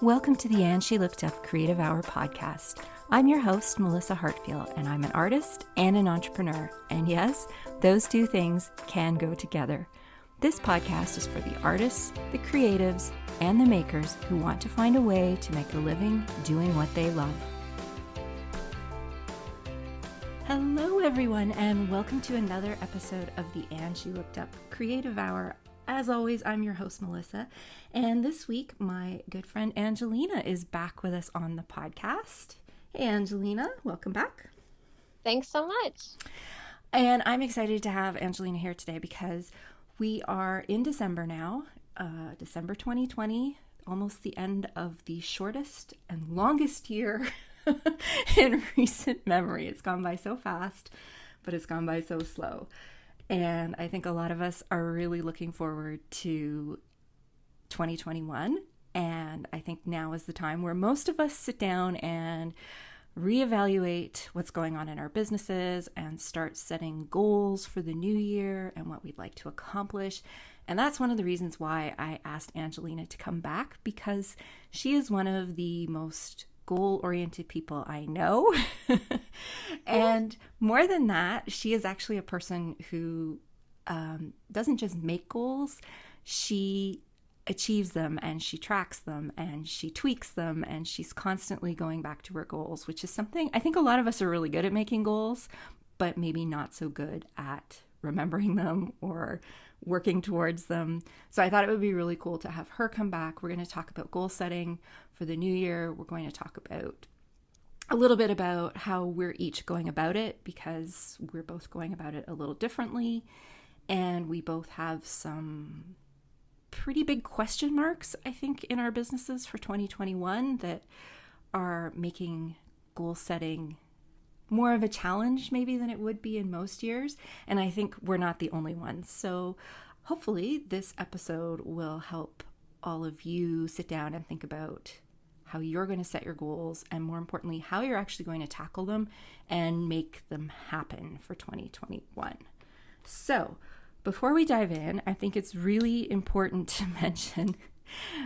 Welcome to the And She Looked Up Creative Hour podcast. I'm your host, Melissa Hartfield, and I'm an artist and an entrepreneur. And yes, those two things can go together. This podcast is for the artists, the creatives, and the makers who want to find a way to make a living doing what they love. Hello, everyone, and welcome to another episode of the And She Looked Up Creative Hour. As always, I'm your host, Melissa, and this week, my good friend Ayngelina is back with us on the podcast. Hey, Ayngelina, welcome back. Thanks so much. And I'm excited to have Ayngelina here today because we are in December now, December 2020, almost the end of the shortest and longest year in recent memory. It's gone by so fast, but it's gone by so slow. And I think a lot of us are really looking forward to 2021. And I think now is the time where most of us sit down and reevaluate what's going on in our businesses and start setting goals for the new year and what we'd like to accomplish. And that's one of the reasons why I asked Ayngelina to come back, because she is one of the most goal-oriented people I know. And more than that, she is actually a person who doesn't just make goals, she achieves them and she tracks them and she tweaks them, and she's constantly going back to her goals, which is something I think a lot of us are really good at making goals, but maybe not so good at remembering them or working towards them. So I thought it would be really cool to have her come back. We're going to talk about goal setting for the new year. We're going to talk about a little bit about how we're each going about it, because we're both going about it a little differently. And we both have some pretty big question marks, I think, in our businesses for 2021 that are making goal setting more of a challenge maybe than it would be in most years. And I think we're not the only ones. So hopefully this episode will help all of you sit down and think about how you're going to set your goals, and more importantly, how you're actually going to tackle them and make them happen for 2021. So before we dive in, I think it's really important to mention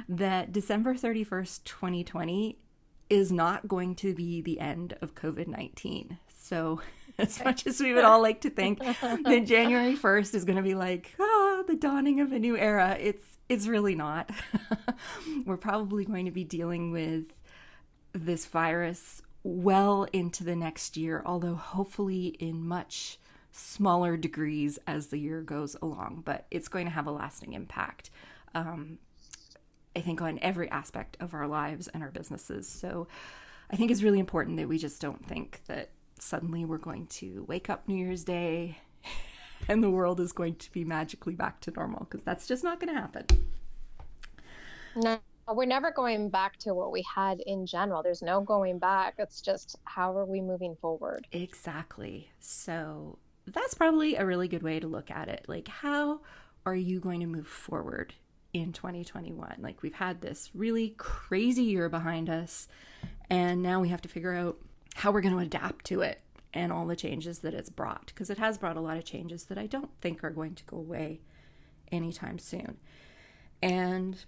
that December 31st, 2020 is not going to be the end of COVID-19. So as much as we would all like to think that January 1st is going to be like, the dawning of a new era, it's really not. We're probably going to be dealing with this virus well into the next year, although hopefully in much smaller degrees as the year goes along. But it's going to have a lasting impact, I think, on every aspect of our lives and our businesses. So I think it's really important that we just don't think that suddenly we're going to wake up New Year's Day and the world is going to be magically back to normal, because that's just not going to happen. No, we're never going back to what we had in general. There's no going back. It's just, how are we moving forward? Exactly. So that's probably a really good way to look at it. Like, how are you going to move forward in 2021? Like, we've had this really crazy year behind us, and now we have to figure out how we're going to adapt to it and all the changes that it's brought, because it has brought a lot of changes that I don't think are going to go away anytime soon. And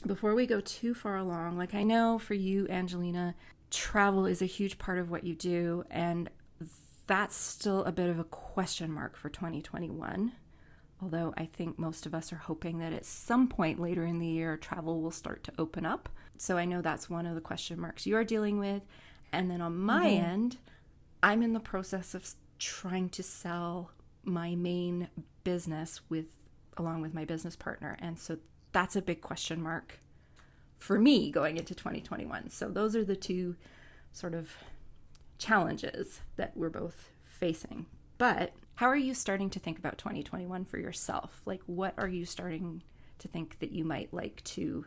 before we go too far along, like, I know for you, Ayngelina, travel is a huge part of what you do, and that's still a bit of a question mark for 2021. Although I think most of us are hoping that at some point later in the year, travel will start to open up. So I know that's one of the question marks you are dealing with. And then on my end, I'm in the process of trying to sell my main business along with my business partner. And so that's a big question mark for me going into 2021. So those are the two sort of challenges that we're both facing. But how are you starting to think about 2021 for yourself? Like, what are you starting to think that you might like to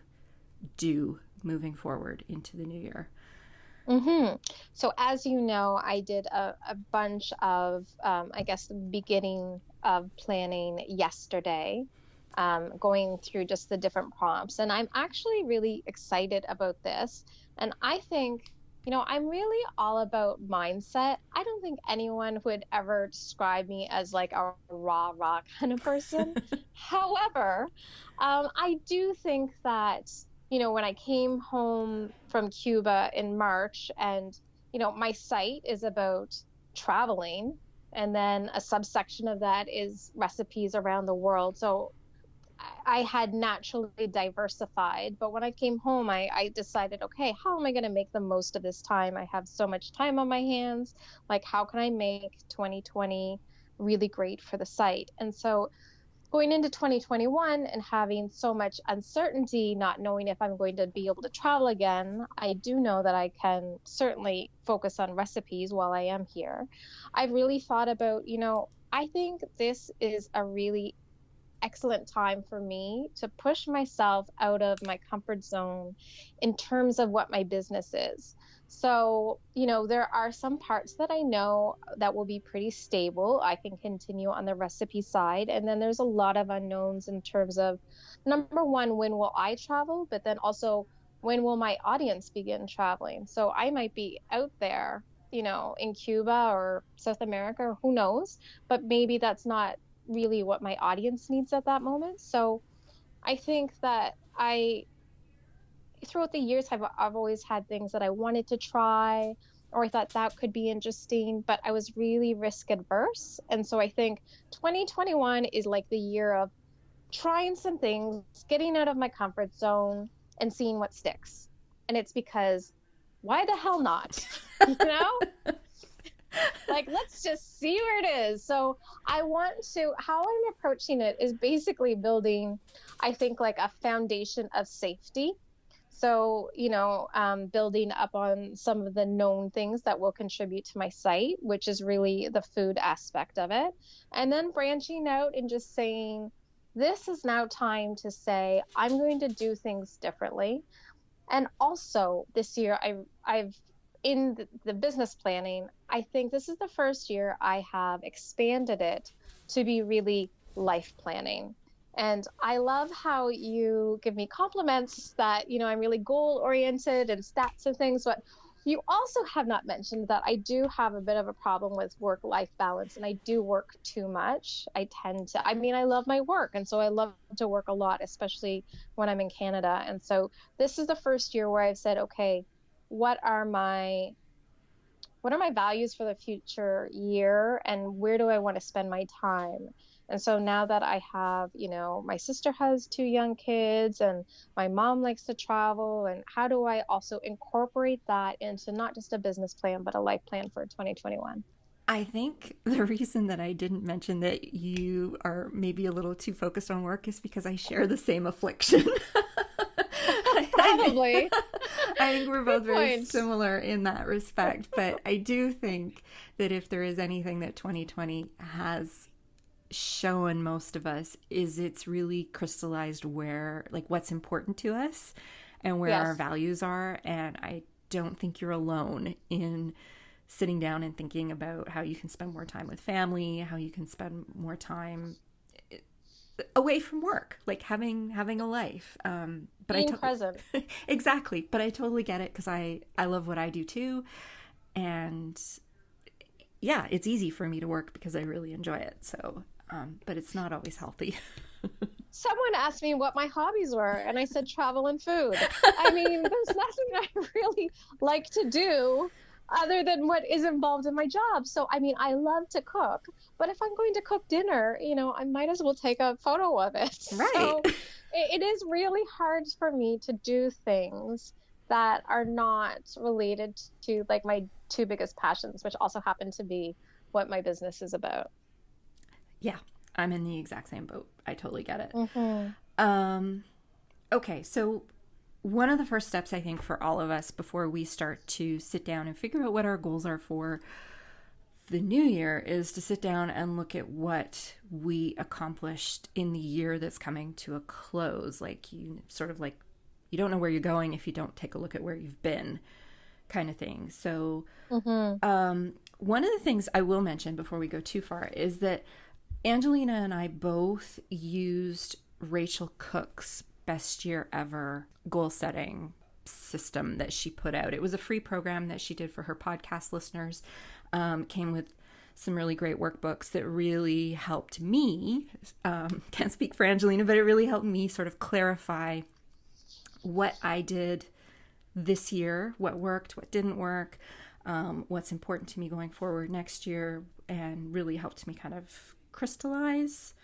do moving forward into the new year? So as you know, I did a bunch of, the beginning of planning yesterday, going through just the different prompts. And I'm actually really excited about this. And I think, I'm really all about mindset. I don't think anyone would ever describe me as like a rah kind of person. However, I do think that when I came home from Cuba in March, and, my site is about traveling, and then a subsection of that is recipes around the world. So I had naturally diversified. But when I came home, I decided, okay, how am I going to make the most of this time? I have so much time on my hands. Like, how can I make 2020 really great for the site? And so going into 2021 and having so much uncertainty, not knowing if I'm going to be able to travel again, I do know that I can certainly focus on recipes while I am here. I've really thought about, I think this is a really excellent time for me to push myself out of my comfort zone in terms of what my business is. So, there are some parts that I know that will be pretty stable. I can continue on the recipe side. And then there's a lot of unknowns in terms of, number one, when will I travel? But then also, when will my audience begin traveling? So I might be out there, in Cuba or South America, or who knows, but maybe that's not really what my audience needs at that moment. So I think that throughout the years, I've always had things that I wanted to try, or I thought that could be interesting, but I was really risk adverse. And so I think 2021 is like the year of trying some things, getting out of my comfort zone, and seeing what sticks. And it's because why the hell not? you know? Like, let's just see where it is. So how I'm approaching it is basically building, I think, like a foundation of safety. So, building up on some of the known things that will contribute to my site, which is really the food aspect of it. And then branching out and just saying, this is now time to say, I'm going to do things differently. And also this year, I've in the business planning, I think this is the first year I have expanded it to be really life planning. And I love how you give me compliments that, I'm really goal oriented and stats and things, but you also have not mentioned that I do have a bit of a problem with work-life balance, and I do work too much. I love my work, and so I love to work a lot, especially when I'm in Canada. And so this is the first year where I've said, okay, what are my values for the future year, and where do I want to spend my time? And so now that I have, my sister has 2 young kids, and my mom likes to travel, and how do I also incorporate that into not just a business plan, but a life plan for 2021? I think the reason that I didn't mention that you are maybe a little too focused on work is because I share the same affliction. Probably. I think we're both very point. similar in that respect. But I do think that if there is anything that 2020 has shown most of us, is it's really crystallized what's important to us and where our Yes. values are. And I don't think you're alone in sitting down and thinking about how you can spend more time with family, how you can spend more time away from work, like having a life. But Being present. Exactly. But I totally get it, because I love what I do too. And yeah, it's easy for me to work because I really enjoy it. So, but it's not always healthy. Someone asked me what my hobbies were, and I said travel and food. I mean, there's nothing I really like to do other than what is involved in my job. So, I mean, I love to cook, but if I'm going to cook dinner, I might as well take a photo of it. Right. So it is really hard for me to do things that are not related to like my 2 biggest passions, which also happen to be what my business is about. Yeah, I'm in the exact same boat. I totally get it. Mm-hmm. Okay, so one of the first steps, I think, for all of us before we start to sit down and figure out what our goals are for the new year is to sit down and look at what we accomplished in the year that's coming to a close. Like, you don't know where you're going if you don't take a look at where you've been, kind of thing. So one of the things I will mention before we go too far is that Angelina and I both used Rachel Cook's Best Year Ever goal setting system that she put out. It was a free program that she did for her podcast listeners. Came with some really great workbooks that really helped me. Can't speak for Angelina, but it really helped me sort of clarify what I did this year, what worked, what didn't work, what's important to me going forward next year, and really helped me kind of crystallize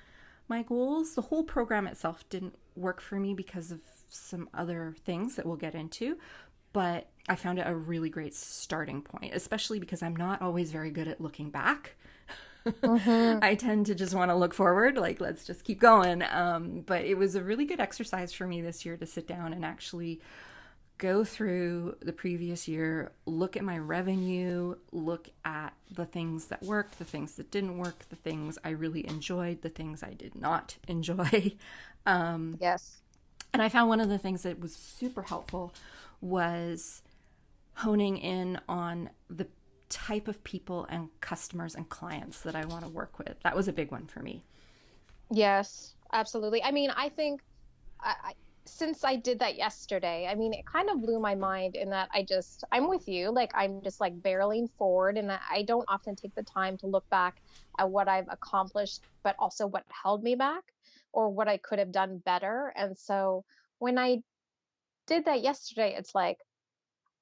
my goals. The whole program itself didn't work for me because of some other things that we'll get into, but I found it a really great starting point, especially because I'm not always very good at looking back. Mm-hmm. I tend to just want to look forward, like, let's just keep going. But it was a really good exercise for me this year to sit down and actually go through the previous year, look at my revenue, look at the things that worked, the things that didn't work, the things I really enjoyed, the things I did not enjoy. Yes. And I found one of the things that was super helpful was honing in on the type of people and customers and clients that I want to work with. That was a big one for me. Yes, absolutely. I mean, I think since I did that yesterday, I mean, it kind of blew my mind in that I'm with you. Like, I'm just like barreling forward, and I don't often take the time to look back at what I've accomplished, but also what held me back or what I could have done better. And so when I did that yesterday, it's like,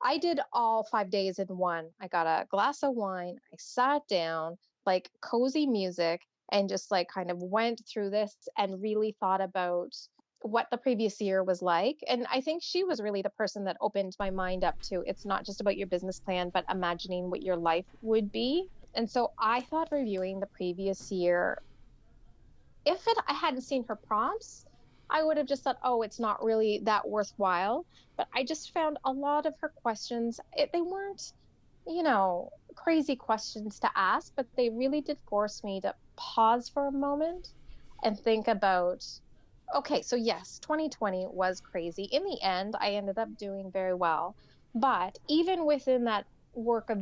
I did all 5 days in one. I got a glass of wine. I sat down, like cozy music, and just like kind of went through this and really thought about what the previous year was like. And I think she was really the person that opened my mind up to it's not just about your business plan, but imagining what your life would be. And so I thought reviewing the previous year, I hadn't seen her prompts, I would have just thought, oh, it's not really that worthwhile. But I just found a lot of her questions, they weren't, crazy questions to ask, but they really did force me to pause for a moment and think about, okay, so yes, 2020 was crazy. In the end, I ended up doing very well. But even within that work of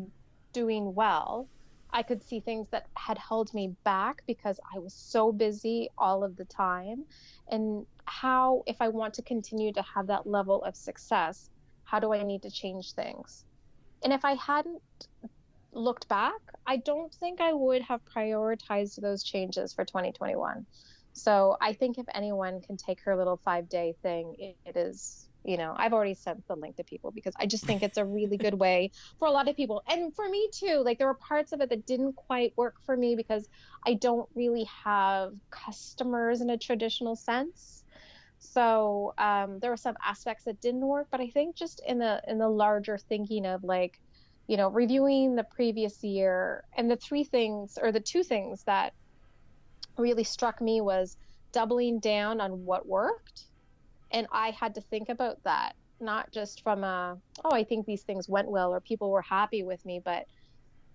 doing well, I could see things that had held me back because I was so busy all of the time. And how, if I want to continue to have that level of success, how do I need to change things? And if I hadn't looked back, I don't think I would have prioritized those changes for 2021. So I think if anyone can take her little 5 day thing, it is, I've already sent the link to people because I just think it's a really good way for a lot of people. And for me too, like there were parts of it that didn't quite work for me because I don't really have customers in a traditional sense. So there were some aspects that didn't work, but I think just in the larger thinking of like, reviewing the previous year, and the two things that really struck me was doubling down on what worked. And I had to think about that, not just from oh, I think these things went well or people were happy with me, but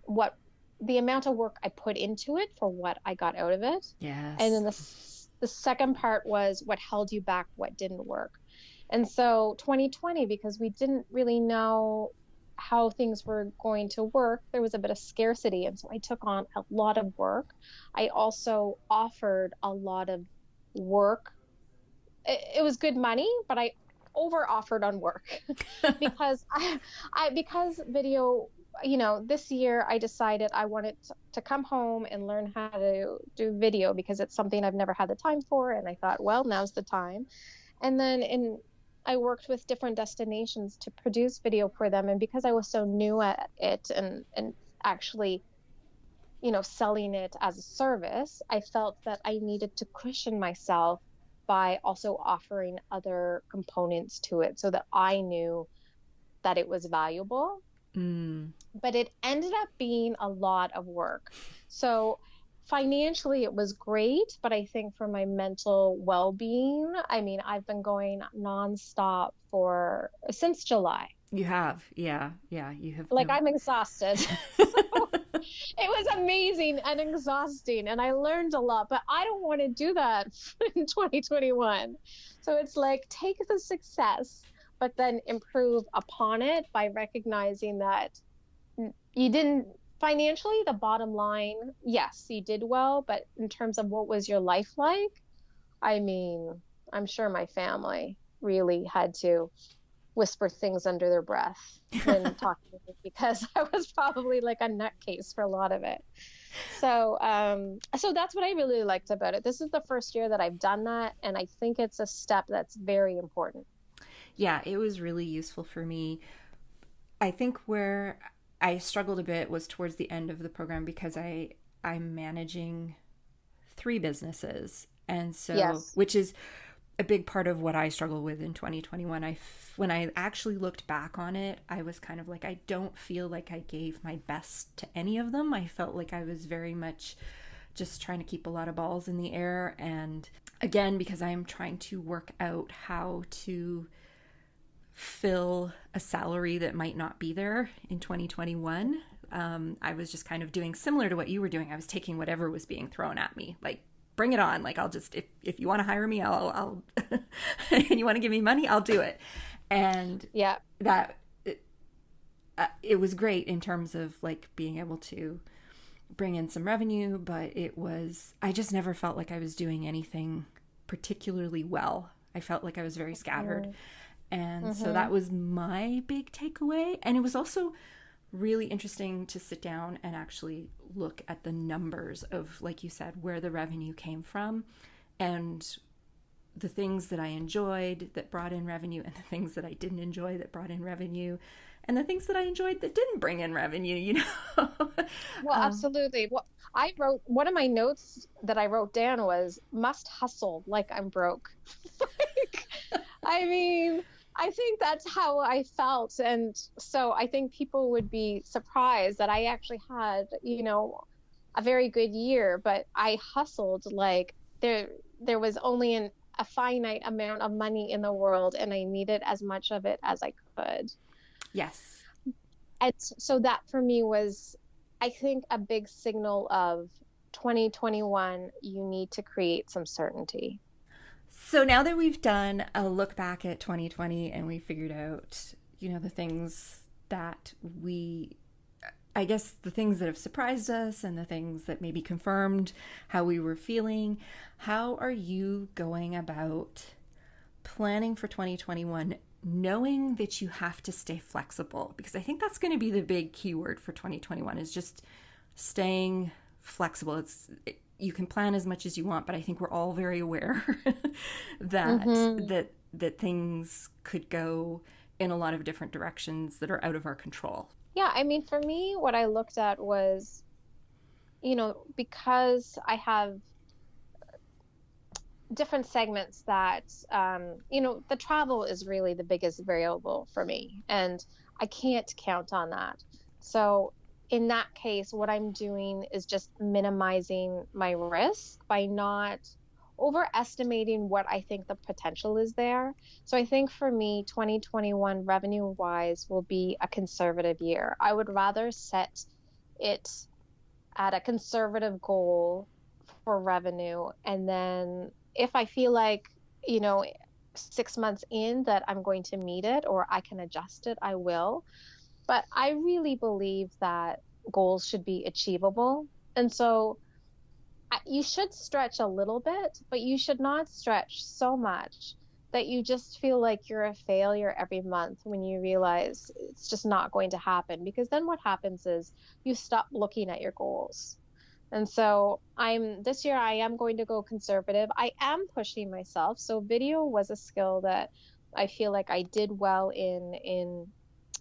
what the amount of work I put into it for what I got out of it. And Yes. then the second part was what held you back, what didn't work. And so 2020, because we didn't really know how things were going to work, there was a bit of scarcity. And so I took on a lot of work. I also offered a lot of work. It was good money, but I over offered on work because because video, this year I decided I wanted to come home and learn how to do video because it's something I've never had the time for. And I thought, well, now's the time. And then I worked with different destinations to produce video for them. And because I was so new at it and actually, selling it as a service, I felt that I needed to cushion myself by also offering other components to it so that I knew that it was valuable. Mm. But it ended up being a lot of work. So financially, it was great, but I think for my mental well-being, I mean, I've been going nonstop since July. You have. Yeah. Yeah. You have Like been. I'm exhausted. So it was amazing and exhausting, and I learned a lot, but I don't want to do that in 2021. So it's like take the success, but then improve upon it by recognizing that you didn't financially, the bottom line, yes, you did well, but in terms of what was your life like, I mean, I'm sure my family really had to whisper things under their breath when talking to me because I was probably like a nutcase for a lot of it. So that's what I really liked about it. This is the first year that I've done that, and I think it's a step that's very important. Yeah, it was really useful for me. I think where I struggled a bit was towards the end of the program because I'm managing three businesses. And so, Yes. which is a big part of what I struggled with in 2021. When I actually looked back on it, I was kind of like, I don't feel like I gave my best to any of them. I felt like I was very much just trying to keep a lot of balls in the air. And again, because I'm trying to work out how to fill a salary that might not be there in 2021, I was just kind of doing similar to what you were doing. I was taking whatever was being thrown at me, like, bring it on. Like, I'll just, if you want to hire me, I'll and you want to give me money, I'll do it. And Yeah. that, it was great in terms of like being able to bring in some revenue, but I just never felt like I was doing anything particularly well. I felt like I was very scattered. And so that was my big takeaway. And it was also really interesting to sit down and actually look at the numbers of, like you said, where the revenue came from and the things that I enjoyed that brought in revenue and the things that I didn't enjoy that brought in revenue and the things that I enjoyed that didn't bring in revenue, you know? Well, absolutely. Well, I wrote one of my notes that I wrote down was must hustle like I'm broke. Like, I mean, I think that's how I felt. And so I think people would be surprised that I actually had, a very good year, but I hustled like there was only a finite amount of money in the world and I needed as much of it as I could. Yes. And so that for me was, I think, a big signal of 2021, you need to create some certainty. So now that we've done a look back at 2020 and we figured out, the things that the things that have surprised us and the things that maybe confirmed how we were feeling, how are you going about planning for 2021, knowing that you have to stay flexible? Because I think that's going to be the big keyword for 2021 is just staying flexible. You can plan as much as you want, but I think we're all very aware that things could go in a lot of different directions that are out of our control. Yeah, I mean, for me, what I looked at was, because I have different segments that, the travel is really the biggest variable for me, and I can't count on that. So in that case, what I'm doing is just minimizing my risk by not overestimating what I think the potential is there. So I think for me, 2021 revenue wise will be a conservative year. I would rather set it at a conservative goal for revenue. And then if I feel like, 6 months in that I'm going to meet it or I can adjust it, I will. But I really believe that goals should be achievable. And so you should stretch a little bit, but you should not stretch so much that you just feel like you're a failure every month when you realize it's just not going to happen. Because then what happens is you stop looking at your goals. And so this year I am going to go conservative. I am pushing myself. So video was a skill that I feel like I did well in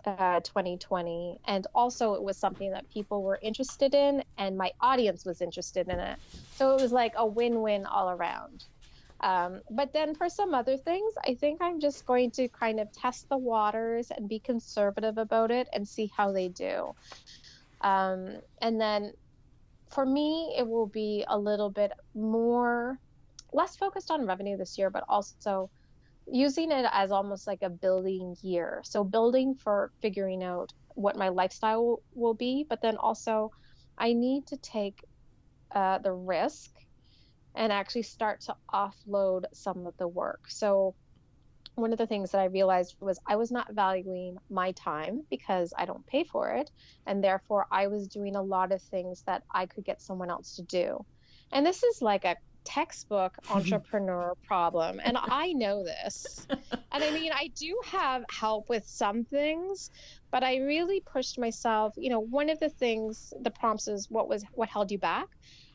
2020, and also it was something that people were interested in and my audience was interested in it, so it was like a win-win all around. But then for some other things, I think I'm just going to kind of test the waters and be conservative about it and see how they do. And then for me, it will be a little bit less focused on revenue this year, but also using it as almost like a building year. So building for figuring out what my lifestyle will be, but then also I need to take the risk and actually start to offload some of the work. So one of the things that I realized was I was not valuing my time because I don't pay for it. And therefore I was doing a lot of things that I could get someone else to do. And this is like a textbook entrepreneur problem. And I know this. And I mean, I do have help with some things, but I really pushed myself. One of the things, the prompts is what held you back?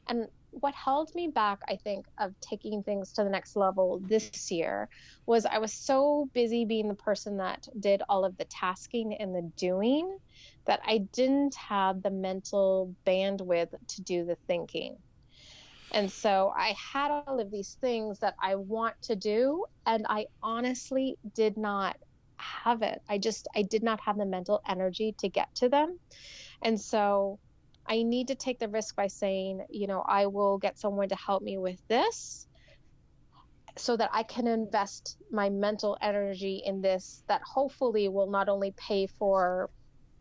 And what held me back, I think, of taking things to the next level this year was I was so busy being the person that did all of the tasking and the doing that I didn't have the mental bandwidth to do the thinking. And so I had all of these things that I want to do, and I honestly did not have it. I did not have the mental energy to get to them. And so I need to take the risk by saying, I will get someone to help me with this so that I can invest my mental energy in this that hopefully will not only pay for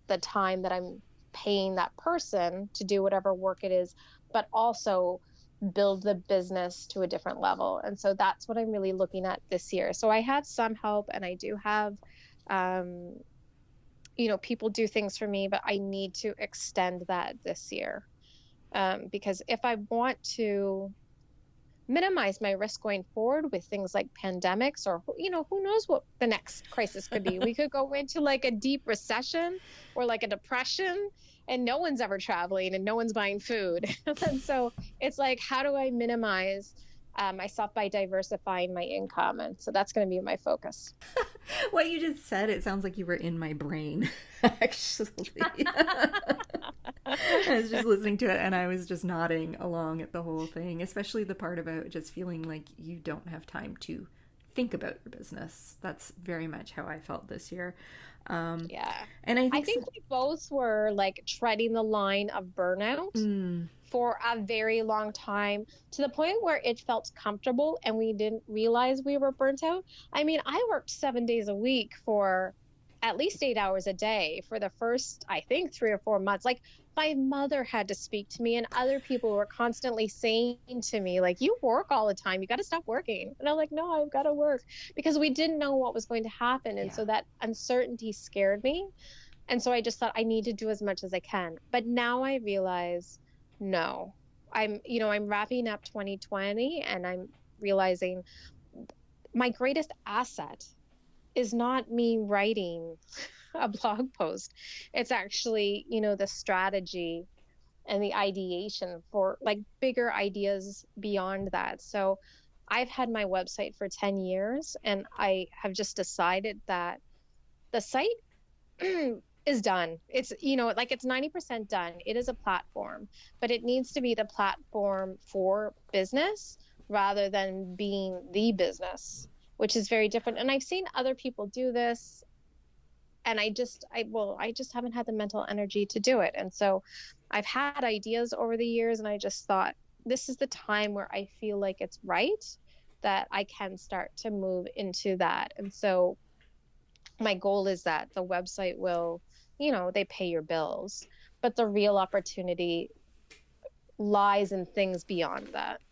the time that I'm paying that person to do whatever work it is, but also build the business to a different level. And so that's what I'm really looking at this year. So I had some help and I do have, um, people do things for me, but I need to extend that this year. Because if I want to minimize my risk going forward with things like pandemics or, who knows what the next crisis could be. We could go into like a deep recession or like a depression and no one's ever traveling and no one's buying food. And so it's like, how do I minimize myself by diversifying my income? And so that's going to be my focus. What you just said, it sounds like you were in my brain, actually. I was just listening to it and I was just nodding along at the whole thing, especially the part about just feeling like you don't have time to think about your business. That's very much how I felt this year. Yeah. And I I think think we both were like treading the line of burnout for a very long time to the point where it felt comfortable and we didn't realize we were burnt out. I mean, I worked 7 days a week for at least 8 hours a day for the first, I think, 3 or 4 months. Like, my mother had to speak to me, and other people were constantly saying to me, like, you work all the time. You got to stop working. And I'm like, no, I've got to work because we didn't know what was going to happen. And yeah. so that uncertainty scared me. And so I just thought I need to do as much as I can. But now I realize, no, I'm wrapping up 2020 and I'm realizing my greatest asset is not me writing a blog post. It's actually, the strategy and the ideation for like bigger ideas beyond that. So I've had my website for 10 years and I have just decided that the site is done. It's, like it's 90% done. It is a platform, but it needs to be the platform for business rather than being the business, which is very different. And I've seen other people do this and I just haven't had the mental energy to do it. And so I've had ideas over the years and I just thought this is the time where I feel like it's right that I can start to move into that. And so my goal is that the website will, they pay your bills, but the real opportunity lies in things beyond that.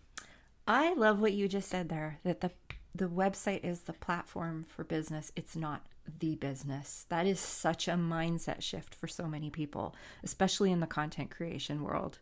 I love what you just said there, that the website is the platform for business. It's not the business. That is such a mindset shift for so many people, especially in the content creation world.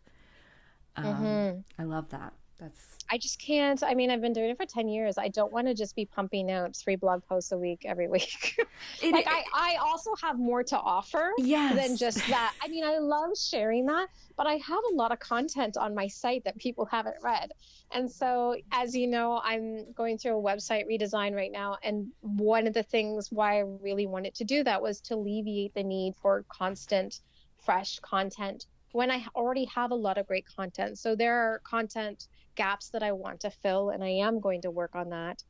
I love that. That's I just can't. I mean, I've been doing it for 10 years. I don't want to just be pumping out 3 blog posts a week every week. Like, I also have more to offer than yes. just that. I mean, I love sharing that, but I have a lot of content on my site that people haven't read. And so, as you know, I'm going through a website redesign right now. And one of the things why I really wanted to do that was to alleviate the need for constant, fresh content when I already have a lot of great content. So there are content gaps that I want to fill, and I am going to work on that.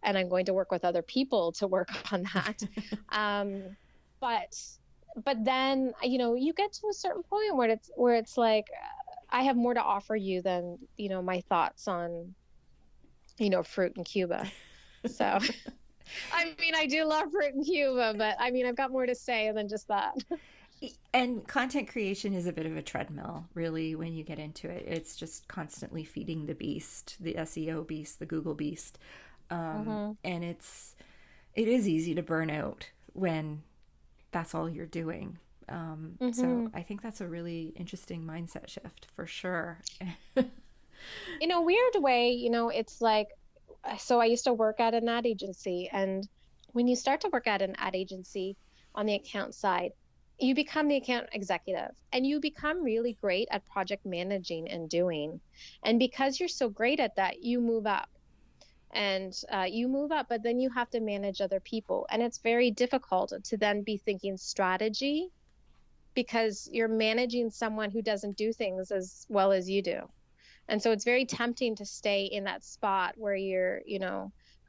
And I'm going to work with other people to work on that. But then, you get to a certain point where it's like I have more to offer you than, my thoughts on, fruit in Cuba. So I mean, I do love fruit in Cuba, but I mean, I've got more to say than just that. And content creation is a bit of a treadmill, really, when you get into it. It's just constantly feeding the beast, the SEO beast, the Google beast. And it is easy to burn out when that's all you're doing. So I think that's a really interesting mindset shift for sure. In a weird way, it's like, so I used to work at an ad agency, and when you start to work at an ad agency on the account side, you become the account executive and you become really great at project managing and doing. And because you're so great at that, you move up and you move up, but then you have to manage other people. And it's very difficult to then be thinking strategy because you're managing someone who doesn't do things as well as you do. And so it's very tempting to stay in that spot where you're,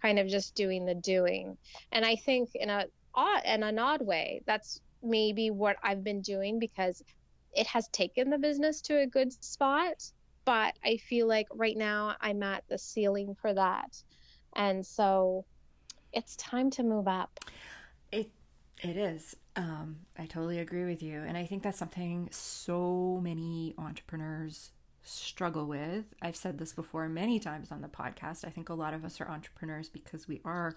kind of just doing the doing. And I think in an odd way, that's maybe what I've been doing because it has taken the business to a good spot. But I feel like right now I'm at the ceiling for that. And so it's time to move up. It it is. I totally agree with you, and I think that's something so many entrepreneurs struggle with. I've said this before many times on the podcast. I think a lot of us are entrepreneurs because we are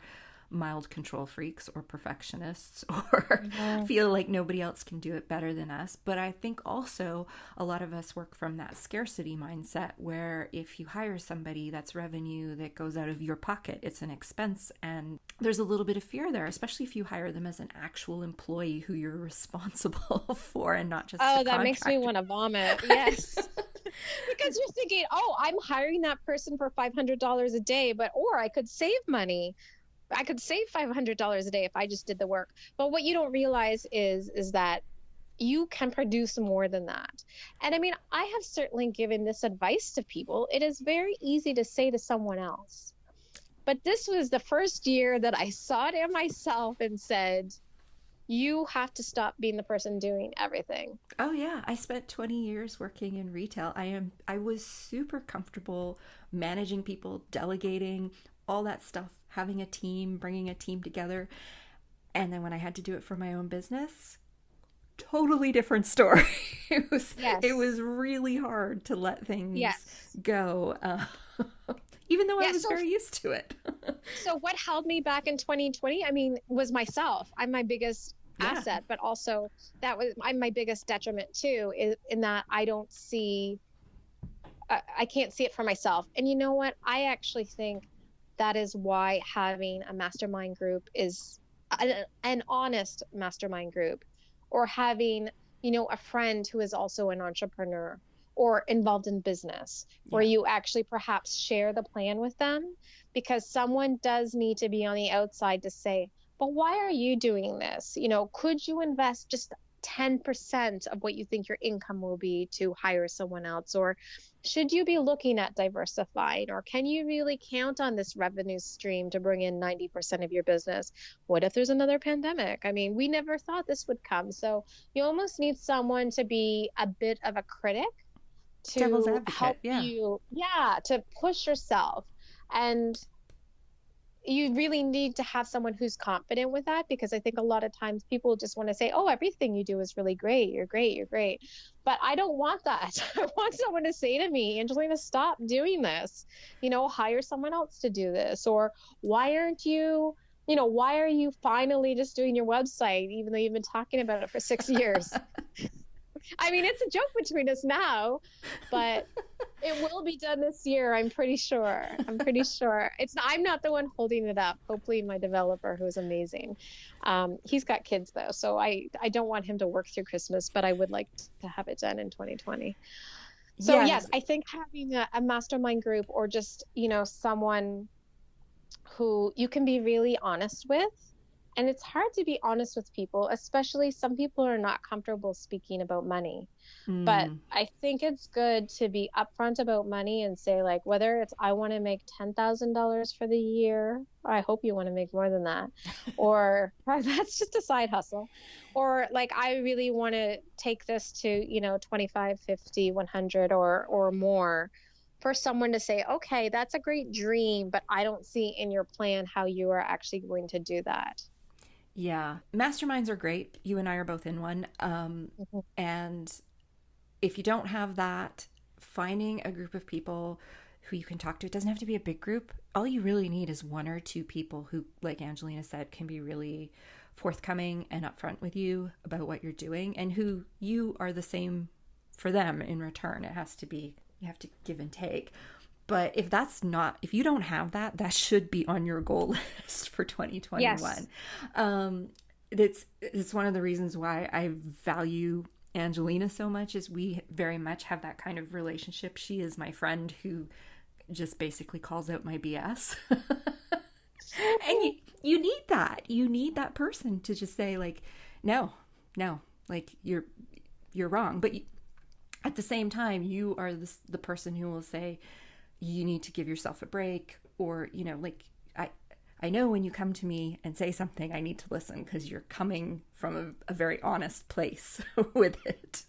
mild control freaks or perfectionists or feel like nobody else can do it better than us. But I think also a lot of us work from that scarcity mindset where if you hire somebody, that's revenue that goes out of your pocket. It's an expense, and there's a little bit of fear there, especially if you hire them as an actual employee who you're responsible for and not just Oh, that makes me want to vomit. Yes. Because you're thinking, oh, I'm hiring that person for $500 a day, or I could save money. I could save $500 a day if I just did the work. But what you don't realize is that you can produce more than that. And I mean, I have certainly given this advice to people. It is very easy to say to someone else. But this was the first year that I saw it in myself and said, you have to stop being the person doing everything. Oh yeah, I spent 20 years working in retail. I was super comfortable managing people, delegating, all that stuff, having a team, bringing a team together. And then when I had to do it for my own business, totally different story. It was really hard to let things go, even though I was very used to it. So what held me back in 2020, I mean, was myself. I'm my biggest asset, but also I'm my biggest detriment too, in that I can't see it for myself. And you know what? I actually think that is why having a mastermind group is an honest mastermind group, or having, a friend who is also an entrepreneur or involved in business, where you actually perhaps share the plan with them, because someone does need to be on the outside to say, but why are you doing this? Could you invest just 10% of what you think your income will be to hire someone else? Or should you be looking at diversifying? Or can you really count on this revenue stream to bring in 90% of your business? What if there's another pandemic? I mean, we never thought this would come. So you almost need someone to be a bit of a critic to help you, to push yourself. And you really need to have someone who's confident with that, because I think a lot of times people just want to say, oh, everything you do is really great. You're great. You're great. But I don't want that. I want someone to say to me, Angelina, stop doing this, hire someone else to do this. Or why are you finally just doing your website, even though you've been talking about it for 6 years? I mean, it's a joke between us now, but it will be done this year. I'm pretty sure. I'm not the one holding it up. Hopefully my developer, who's amazing. He's got kids though. So I don't want him to work through Christmas, but I would like to have it done in 2020. So yes, I think having a mastermind group, or just, someone who you can be really honest with. And it's hard to be honest with people, especially some people are not comfortable speaking about money. But I think it's good to be upfront about money and say, like, whether it's I want to make $10,000 for the year, I hope you want to make more than that, or that's just a side hustle, or like, I really want to take this to, 25, 50, 100 or more, for someone to say, okay, that's a great dream, but I don't see in your plan how you are actually going to do that. Yeah, masterminds are great. You and I are both in one. And if you don't have that, finding a group of people who you can talk to, it doesn't have to be a big group. All you really need is one or two people who, like Angelina said, can be really forthcoming and upfront with you about what you're doing, and who you are the same for them in return. You have to give and take. But if you don't have that, that should be on your goal list for 2021. Yes. it's one of the reasons why I value Angelina so much is we very much have that kind of relationship. She is my friend who just basically calls out my BS. And you need that. You need that person to just say like, no, no, like you're wrong. But at the same time, you are the person who will say you need to give yourself a break, or like I know when you come to me and say something, I need to listen because you're coming from a very honest place with it.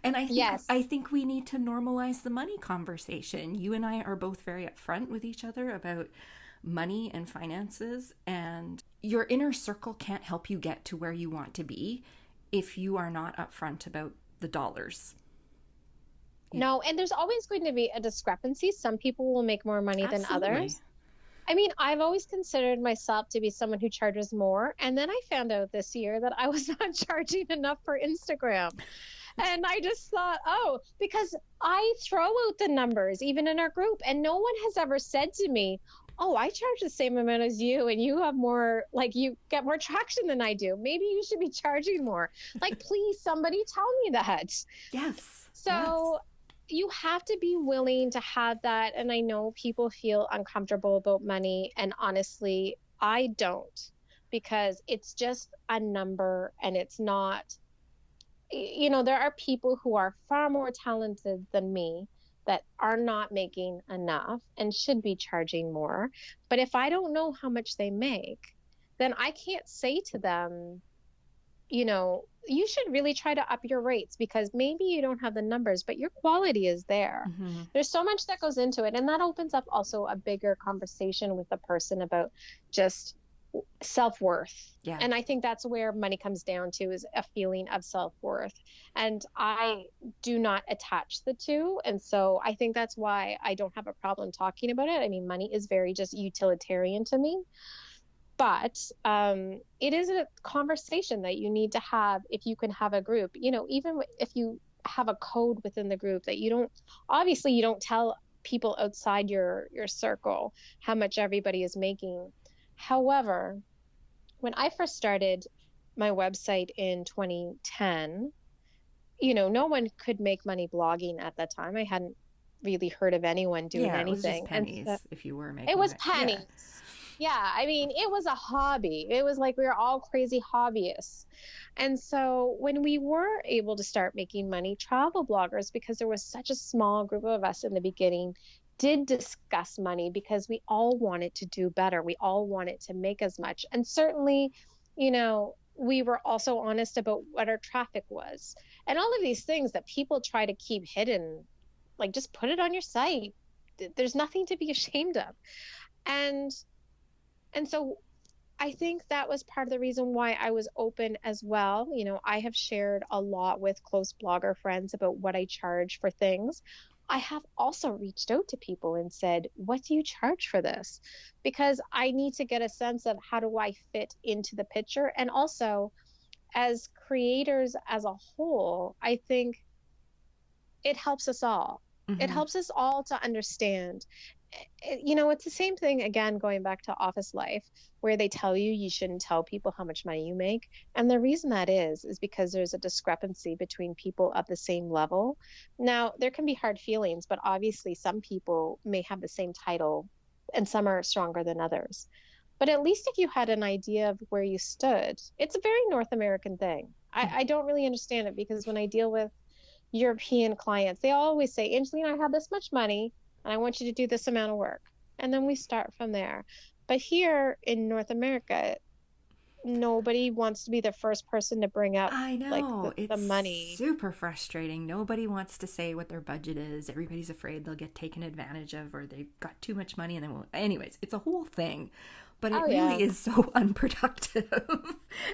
And Yes. I think we need to normalize the money conversation. You and I are both very upfront with each other about money and finances, and your inner circle can't help you get to where you want to be if you are not upfront about the dollars. No, and there's always going to be a discrepancy. Some people will make more money than Absolutely. others. I mean, I've always considered myself to be someone who charges more. And then I found out this year that I was not charging enough for Instagram. And I just thought, oh, because I throw out the numbers even in our group, and no one has ever said to me, oh, I charge the same amount as you, and you have more, like you get more traction than I do. Maybe you should be charging more. Like, please, somebody tell me that. Yes. So you have to be willing to have that. And I know people feel uncomfortable about money. And honestly, I don't, because it's just a number and it's not, there are people who are far more talented than me that are not making enough and should be charging more. But if I don't know how much they make, then I can't say to them, you should really try to up your rates because maybe you don't have the numbers, but your quality is there. Mm-hmm. There's so much that goes into it. And that opens up also a bigger conversation with the person about just self-worth. Yeah. And I think that's where money comes down to, is a feeling of self-worth. And I do not attach the two. And so I think that's why I don't have a problem talking about it. I mean, money is very just utilitarian to me. But it is a conversation that you need to have if you can have a group, even if you have a code within the group that you don't tell people outside your circle how much everybody is making. However, when I first started my website in 2010, no one could make money blogging at that time. I hadn't really heard of anyone doing anything. It was just pennies if you were making it. Was it. pennies. Yeah, I mean, it was a hobby. It was like we were all crazy hobbyists. And so when we were able to start making money, travel bloggers, because there was such a small group of us in the beginning, did discuss money because we all wanted to do better. We all wanted to make as much. And certainly, we were also honest about what our traffic was. And all of these things that people try to keep hidden, like just put it on your site. There's nothing to be ashamed of. And so I think that was part of the reason why I was open as well. I have shared a lot with close blogger friends about what I charge for things. I have also reached out to people and said, what do you charge for this? Because I need to get a sense of how do I fit into the picture. And also, as creators as a whole, I think it helps us all. Mm-hmm. It helps us all to understand. It's the same thing, again, going back to office life, where they tell you shouldn't tell people how much money you make. And the reason that is because there's a discrepancy between people of the same level. Now, there can be hard feelings, but obviously some people may have the same title and some are stronger than others. But at least if you had an idea of where you stood, it's a very North American thing. I don't really understand it, because when I deal with European clients, they always say, Angelina, I have this much money, and I want you to do this amount of work. And then we start from there. But here in North America, nobody wants to be the first person to bring up the money. It's super frustrating. Nobody wants to say what their budget is. Everybody's afraid they'll get taken advantage of, or they've got too much money and then anyways, it's a whole thing. But it really is so unproductive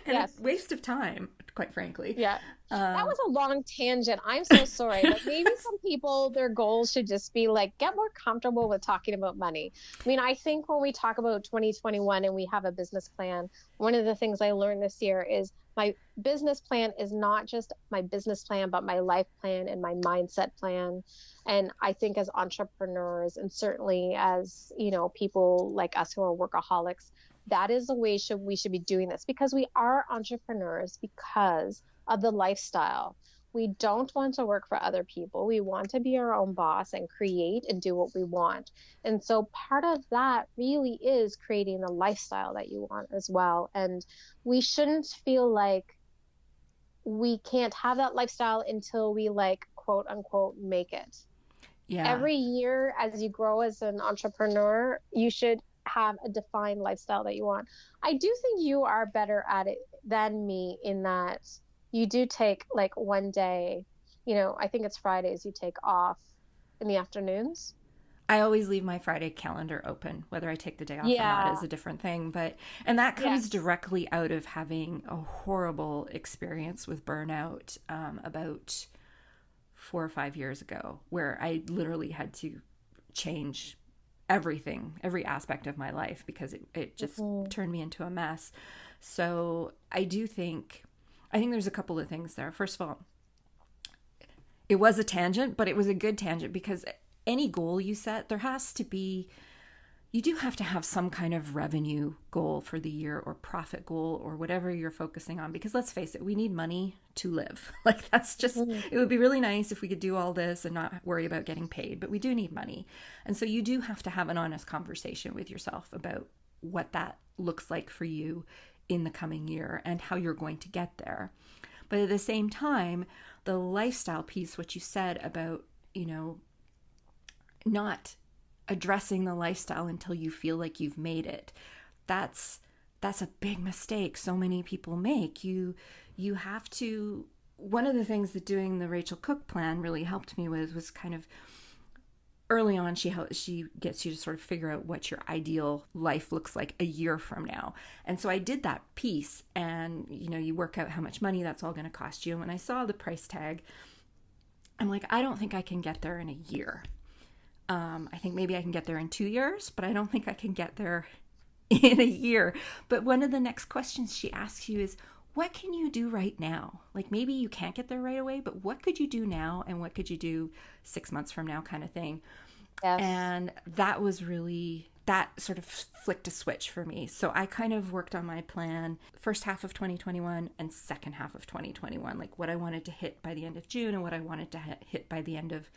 and a waste of time, quite frankly. Yeah. That was a long tangent. I'm so sorry. But maybe some people, their goals should just be like, get more comfortable with talking about money. I mean, I think when we talk about 2021 and we have a business plan, one of the things I learned this year is my business plan is not just my business plan, but my life plan and my mindset plan. And I think as entrepreneurs, and certainly as, people like us who are workaholics, that is the way we should be doing this, because we are entrepreneurs because of the lifestyle. We don't want to work for other people. We want to be our own boss and create and do what we want. And so part of that really is creating the lifestyle that you want as well. And we shouldn't feel like we can't have that lifestyle until we, like, quote unquote, make it. Yeah. Every year as you grow as an entrepreneur, you should have a defined lifestyle that you want. I do think you are better at it than me in that you do take like one day, I think it's Fridays you take off in the afternoons. I always leave my Friday calendar open. Whether I take the day off or not is a different thing. And that comes directly out of having a horrible experience with burnout about 4 or 5 years ago, where I literally had to change everything, every aspect of my life, because it just turned me into a mess. So I think there's a couple of things there. First of all, it was a tangent, but it was a good tangent, because any goal you set, you do have to have some kind of revenue goal for the year, or profit goal, or whatever you're focusing on, because let's face it, we need money to live. Like, that's just, it would be really nice if we could do all this and not worry about getting paid, but we do need money. And so you do have to have an honest conversation with yourself about what that looks like for you in the coming year and how you're going to get there. But at the same time, the lifestyle piece, what you said about, not addressing the lifestyle until you feel like you've made it, that's a big mistake so many people make. You have to, one of the things that doing the Rachel Cook plan really helped me with was kind of early on, she gets you to sort of figure out what your ideal life looks like a year from now. And so I did that piece, and you work out how much money that's all going to cost you. And when I saw the price tag, I'm like, I don't think I can get there in a year. I think maybe I can get there in 2 years, but I don't think I can get there in a year. But one of the next questions she asks you is, what can you do right now? Like, maybe you can't get there right away, but what could you do now? And what could you do 6 months from now, kind of thing. Yes. And that was really, that sort of flicked a switch for me. So I kind of worked on my plan first half of 2021 and second half of 2021, like what I wanted to hit by the end of June and what I wanted to hit by the end of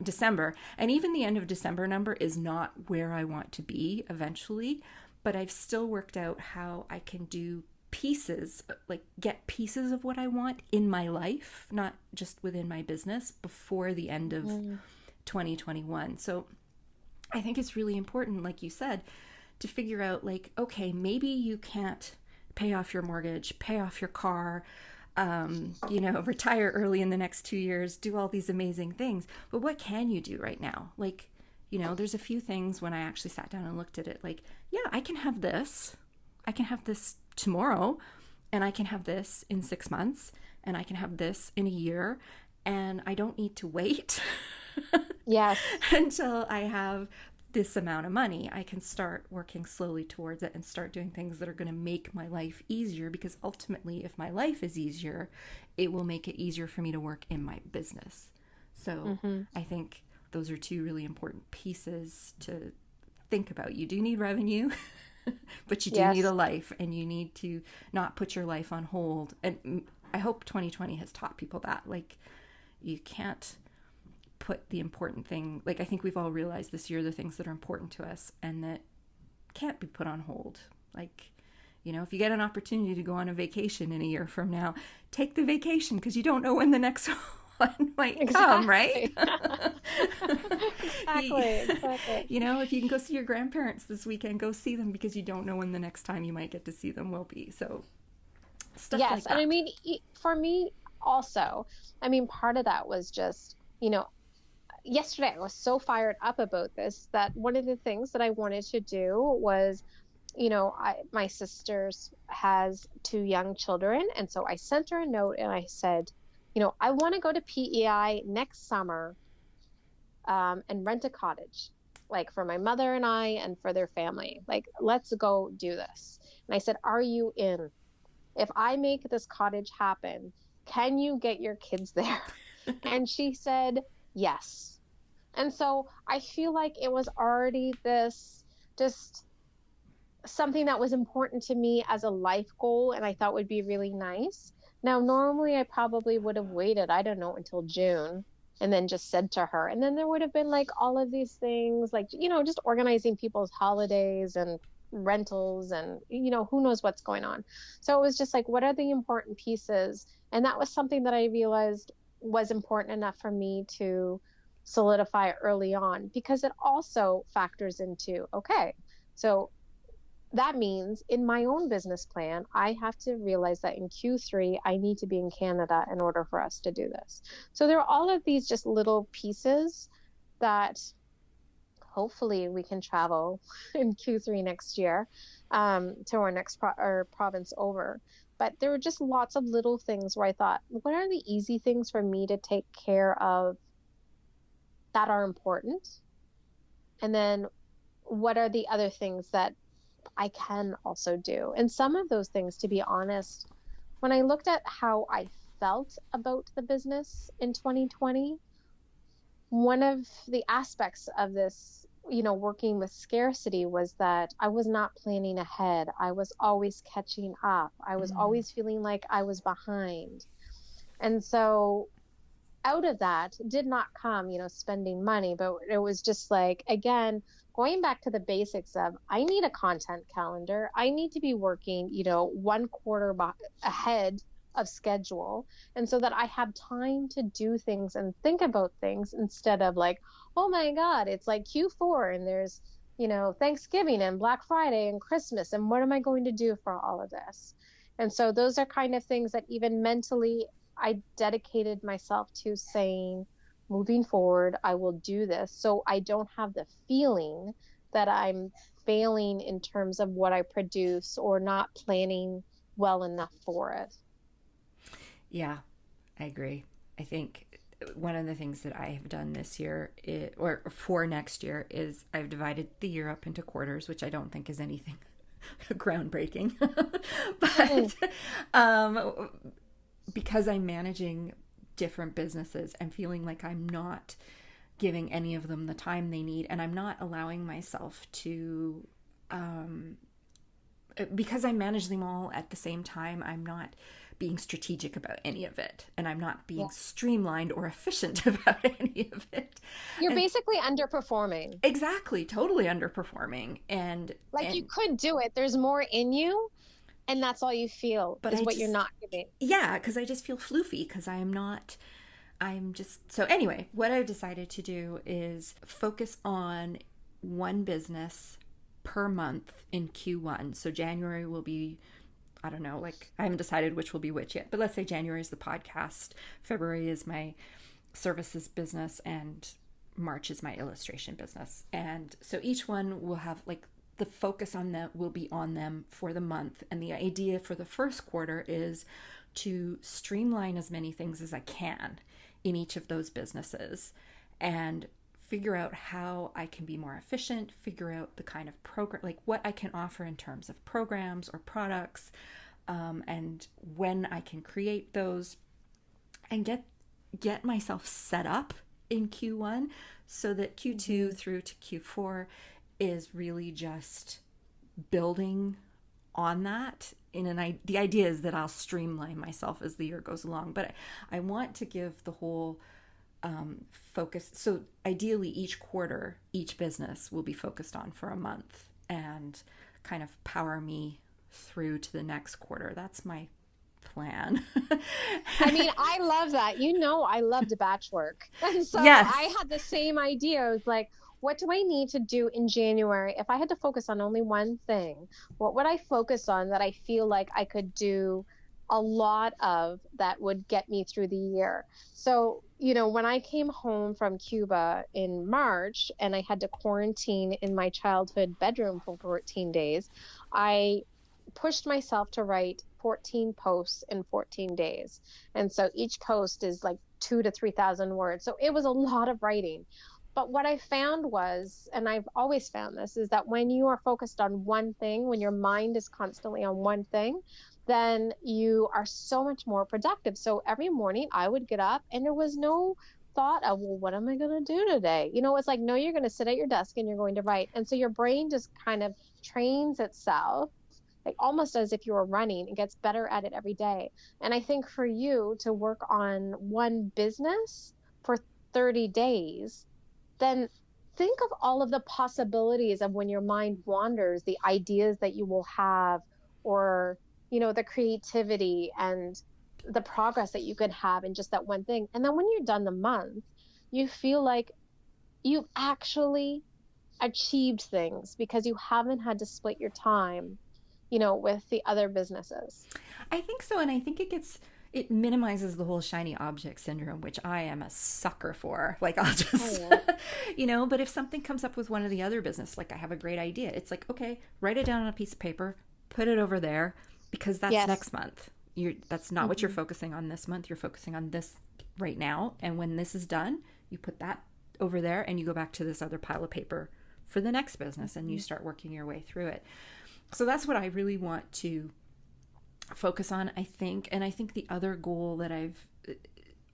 December. And even the end of December number is not where I want to be eventually, but I've still worked out how I can do pieces, like get pieces of what I want in my life, not just within my business, before the end of 2021. So I think it's really important, like you said, to figure out, like, okay, maybe you can't pay off your mortgage, pay off your car, retire early in the next 2 years, do all these amazing things. But what can you do right now? Like, there's a few things when I actually sat down and looked at it, like, yeah, I can have this tomorrow, and I can have this in 6 months, and I can have this in a year, and I don't need to wait yes until I have this amount of money. I can start working slowly towards it and start doing things that are going to make my life easier, because ultimately, if my life is easier, it will make it easier for me to work in my business. So I think those are two really important pieces to think about. You do need revenue, but you do need a life, and you need to not put your life on hold. And I hope 2020 has taught people that, like, you can't put the important thing, like, I think we've all realized this year the things that are important to us and that can't be put on hold. Like, if you get an opportunity to go on a vacation in a year from now, take the vacation, because you don't know when the next one might come, right? Exactly. If you can go see your grandparents this weekend, go see them, because you don't know when the next time you might get to see them will be. So stuff like that. And I mean, for me also, part of that was just, yesterday I was so fired up about this that one of the things that I wanted to do was, my sister's has 2 young children. And so I sent her a note and I said, I want to go to PEI next summer and rent a cottage, like for my mother and I and for their family. Like, let's go do this. And I said, are you in? If I make this cottage happen, can you get your kids there? And she said, yes. And so I feel like it was already this just something that was important to me as a life goal and I thought would be really nice. Now, normally I probably would have waited, I don't know, until June and then just said to her. And then there would have been like all of these things, like, just organizing people's holidays and rentals and, who knows what's going on. So it was just like, what are the important pieces? And that was something that I realized was important enough for me to solidify early on because it also factors into, okay, so that means in my own business plan, I have to realize that in Q3, I need to be in Canada in order for us to do this. So there are all of these just little pieces that hopefully we can travel in Q3 next year to our next province over. But there were just lots of little things where I thought, what are the easy things for me to take care of that are important? And then what are the other things that I can also do? And some of those things, to be honest, when I looked at how I felt about the business in 2020, one of the aspects of this, working with scarcity was that I was not planning ahead. I was always catching up. I was always feeling like I was behind. And so out of that did not come, spending money, but it was just like, again, going back to the basics of I need a content calendar. I need to be working, one quarter ahead of schedule. And so that I have time to do things and think about things instead of like, oh my God, it's like Q4 and there's, Thanksgiving and Black Friday and Christmas. And what am I going to do for all of this? And so those are kind of things that even mentally I dedicated myself to saying, moving forward, I will do this. So I don't have the feeling that I'm failing in terms of what I produce or not planning well enough for it. Yeah, I agree. I think one of the things that I have done this year or for next year is I've divided the year up into quarters, which I don't think is anything groundbreaking. But because I'm managing different businesses and feeling like I'm not giving any of them the time they need, and I'm not allowing myself to, because I manage them all at the same time, I'm not being strategic about any of it, and I'm not being streamlined or efficient about any of it. You're basically underperforming. Exactly, totally underperforming. And you could do it. There's more in you, and that's all you feel, but is what you're not giving. Yeah, because I just feel floofy because so anyway, what I've decided to do is focus on one business per month in Q1. So January will be, I don't know, like I haven't decided which will be which yet, but let's say January is the podcast, February is my services business, and March is my illustration business. And so each one will have like the focus on them will be on them for the month. And the idea for the first quarter is to streamline as many things as I can in each of those businesses and figure out how I can be more efficient, figure out the kind of program, like what I can offer in terms of programs or products, and when I can create those, and get myself set up in Q1 so that Q2 through to Q4 is really just building on that. The idea is that I'll streamline myself as the year goes along, but I want to give the whole focus. So ideally each quarter, each business will be focused on for a month and kind of power me through to the next quarter. That's my plan. I mean, I love that. I loved batch work. And so yes. I had the same idea. It was like, what do I need to do in January? If I had to focus on only one thing, what would I focus on that I feel like I could do a lot of that would get me through the year? So, when I came home from Cuba in March and I had to quarantine in my childhood bedroom for 14 days, I pushed myself to write 14 posts in 14 days. And so each post is like 2,000 to 3,000 words. So it was a lot of writing. But what I found was, and I've always found this, is that when you are focused on one thing, when your mind is constantly on one thing, then you are so much more productive. So every morning I would get up and there was no thought of, well, what am I going to do today? You know, it's like, no, you're going to sit at your desk and you're going to write. And so your brain just kind of trains itself, like almost as if you were running, and gets better at it every day. And I think for you to work on one business for 30 days, then think of all of the possibilities of when your mind wanders, the ideas that you will have, or, you know, the creativity and the progress that you could have in just that one thing. And then when you're done the month, you feel like you've actually achieved things because you haven't had to split your time, you know, with the other businesses. I think so. And I think it minimizes the whole shiny object syndrome, which I am a sucker for. Like, I'll Oh, just, yeah. but if something comes up with one of the other business, like I have a great idea, it's like, okay, write it down on a piece of paper, put it over there, because that's Yes. next month. That's not what you're Hmm. focusing on this month. You're focusing on this right now. And when this is done, you put that over there and you go back to this other pile of paper for the next business and you start working your way through it. So that's what I really want to focus on, I think. And I think the other goal that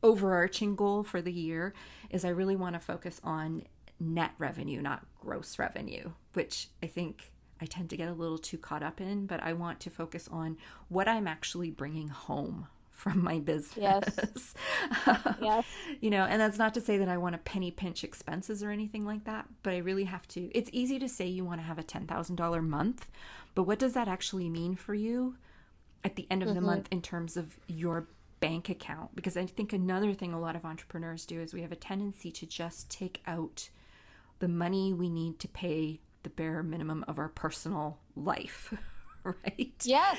overarching goal for the year is I really want to focus on net revenue, not gross revenue, which I think I tend to get a little too caught up in, but I want to focus on what I'm actually bringing home from my Yes. business. Yes. And that's not to say that I want to penny pinch expenses or anything like that, but I really have to. It's easy to say you want to have a $10,000 month, but what does that actually mean for you at the end of the Hmm. month in terms of your bank account? Because I think another thing a lot of entrepreneurs do is we have a tendency to just take out the money we need to pay the bare minimum of our personal life, right? Yes.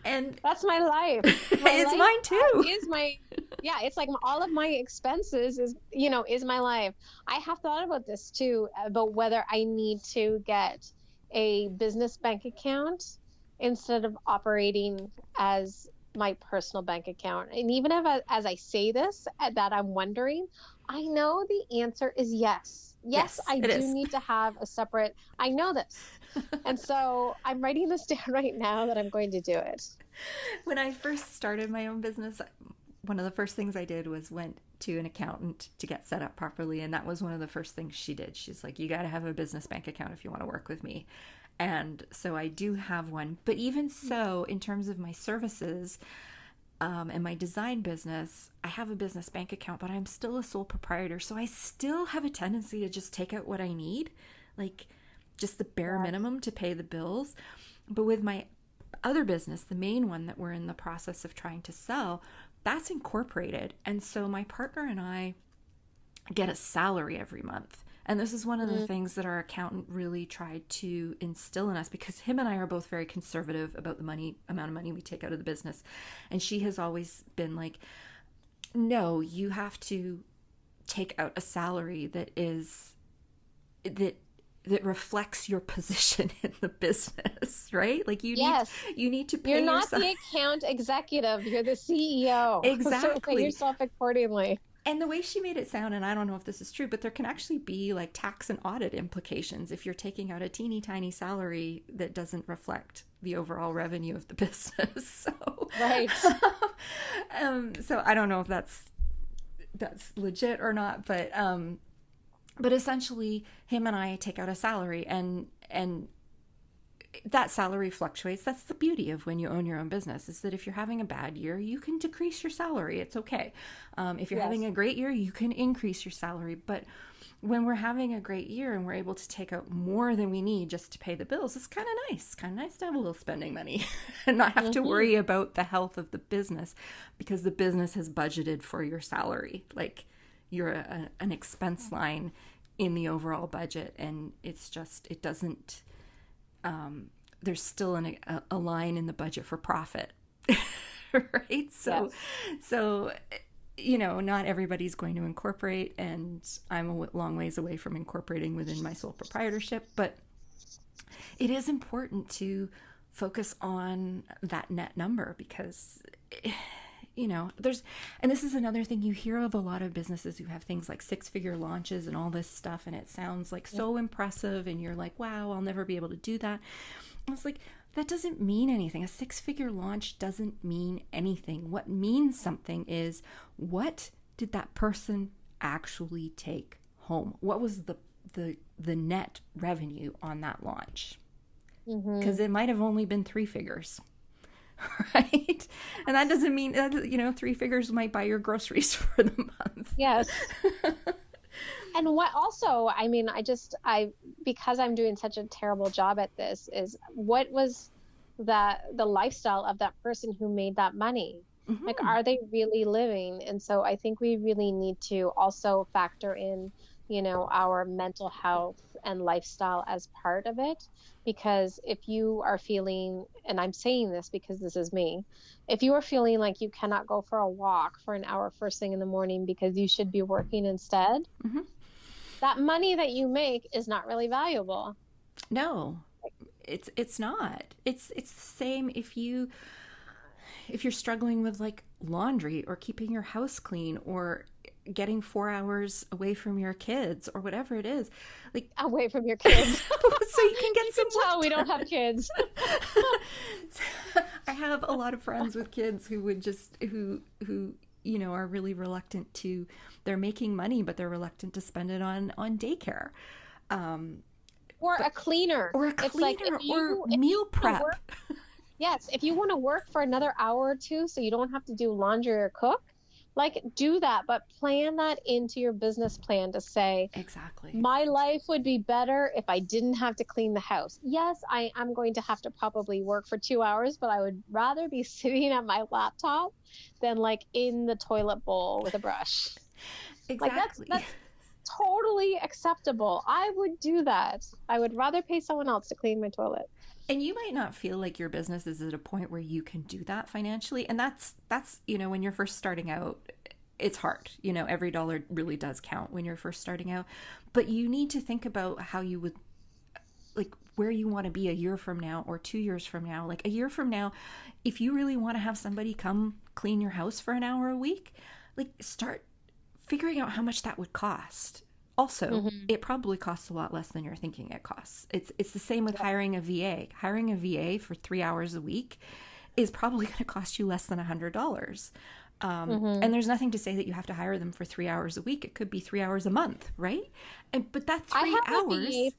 And That's my life. My it's life mine too. is my, yeah, it's like all of my expenses is, you know, is my life. I have thought about this too, about whether I need to get a business bank account instead of operating as my personal bank account. And even if, as I say this, that I'm wondering, I know the answer is yes. Yes, Yes, I it do is. need to have a separate, I know this. And so I'm writing this down right now that I'm going to do it. When I first started my own business, one of the first things I did was went to an accountant to get set up properly. And that was one of the first things she did. She's like, you got to have a business bank account if you want to work with me. And so I do have one. But even so, in terms of my services and my design business, I have a business bank account, but I'm still a sole proprietor. So I still have a tendency to just take out what I need, like just the bare Yes. minimum to pay the bills. But with my other business, the main one that we're in the process of trying to sell, that's incorporated. And so my partner and I get a salary every month. And this is one of the things that our accountant really tried to instill in us, because him and I are both very conservative about the amount of money we take out of the business. And she has always been like, no, you have to take out a salary that reflects your position in the business, right? Like Yes. you need to You're pay not yourself. the account executive, you're the CEO. So pay Exactly. yourself accordingly. And the way she made it sound, and I don't know if this is true, but there can actually be like tax and audit implications if you're taking out a teeny tiny salary that doesn't reflect the overall revenue of the business. Right. So I don't know if that's legit or not, but essentially him and I take out a salary, and that salary fluctuates. That's the beauty of when you own your own business, is that if you're having a bad year, you can decrease your salary. It's okay. If you're having Yes. a great year, you can increase your salary. But when we're having a great year and we're able to take out more than we need just to pay the bills, it's kind of nice. Kind of nice to have a little spending money and not have to Hmm. worry about the health of the business, because the business has budgeted for your salary. Like, you're an expense line in the overall budget, and it's just, it doesn't, there's still a line in the budget for profit. Right? Yes. So not everybody's going to incorporate, and I'm a long ways away from incorporating within my sole proprietorship, but it is important to focus on that net number, because and this is another thing you hear of a lot of businesses who have things like 6-figure launches and all this stuff, and it sounds like so impressive, and you're like, wow, I'll never be able to do that. I was like, that doesn't mean anything. A 6-figure launch doesn't mean anything. What means something is, what did that person actually take home? What was the net revenue on that launch? Because it might have only been 3 figures, right? And that doesn't mean that, 3 figures might buy your groceries for the month. Yes. And what also, I mean, because I'm doing such a terrible job at this, is what was the lifestyle of that person who made that money? Like, are they really living? And so I think we really need to also factor in, our mental health and lifestyle as part of it. Because if you are feeling, and I'm saying this because this is me, if you are feeling like you cannot go for a walk for an hour first thing in the morning because you should be working instead, that money that you make is not really valuable. No, it's not. It's the same if you're struggling with like laundry or keeping your house clean or getting 4 hours away from your kids or whatever it is, like away from your kids. So you can get some tell we don't have kids. I have a lot of friends with kids who would just who are really reluctant to, they're making money but they're reluctant to spend it on daycare, or a cleaner, it's like meal prep. Yes, if you want to work for another hour or two so you don't have to do laundry or cook, like, do that, but plan that into your business plan to say, exactly, my life would be better if I didn't have to clean the house. Yes, I'm going to have to probably work for 2 hours, but I would rather be sitting at my laptop than like in the toilet bowl with a brush. Exactly. Like, that's totally acceptable. I would do that. I would rather pay someone else to clean my toilet. And you might not feel like your business is at a point where you can do that financially. And that's when you're first starting out, it's hard. Every dollar really does count when you're first starting out. But you need to think about how you would, like, where you want to be a year from now or 2 years from now. Like, a year from now, if you really want to have somebody come clean your house for an hour a week, like, start figuring out how much that would cost. Also, it probably costs a lot less than you're thinking it costs. It's the same with hiring a VA. Hiring a VA for 3 hours a week is probably going to cost you less than $100. And there's nothing to say that you have to hire them for 3 hours a week. It could be 3 hours a month, right? But that 3 hours...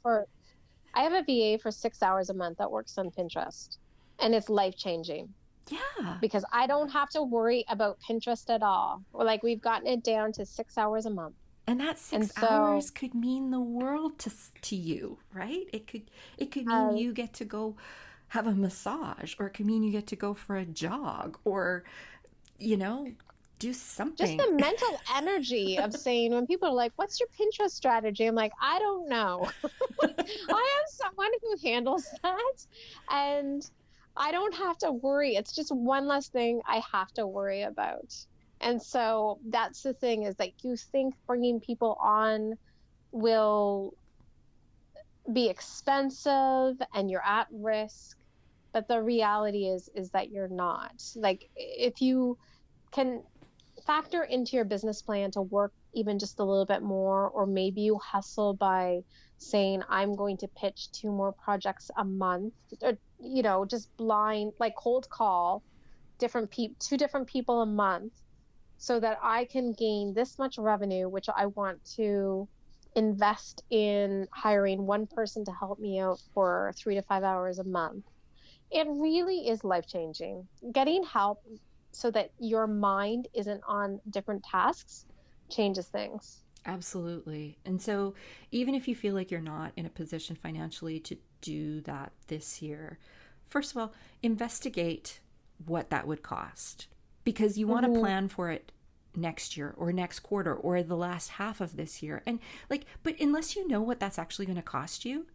I have a VA for 6 hours a month that works on Pinterest, and it's life-changing. Yeah. Because I don't have to worry about Pinterest at all. Like, we've gotten it down to 6 hours a month. And that 6 hours could mean the world to you, right? It could mean you get to go have a massage, or it could mean you get to go for a jog, or, do something. Just the mental energy of saying, when people are like, what's your Pinterest strategy? I'm like, I don't know. I am someone who handles that, and I don't have to worry. It's just one less thing I have to worry about. And so that's the thing, is that you think bringing people on will be expensive and you're at risk, but the reality is that you're not. Like, if you can factor into your business plan to work even just a little bit more, or maybe you hustle by saying, I'm going to pitch 2 more projects a month, or, just blind, like cold call 2 different people a month, so that I can gain this much revenue, which I want to invest in hiring one person to help me out for 3 to 5 hours a month. It really is life-changing. Getting help so that your mind isn't on different tasks changes things. Absolutely. And so even if you feel like you're not in a position financially to do that this year, first of all, investigate what that would cost. Because you want to plan for it next year or next quarter or the last half of this year. And but unless you know what that's actually going to cost you,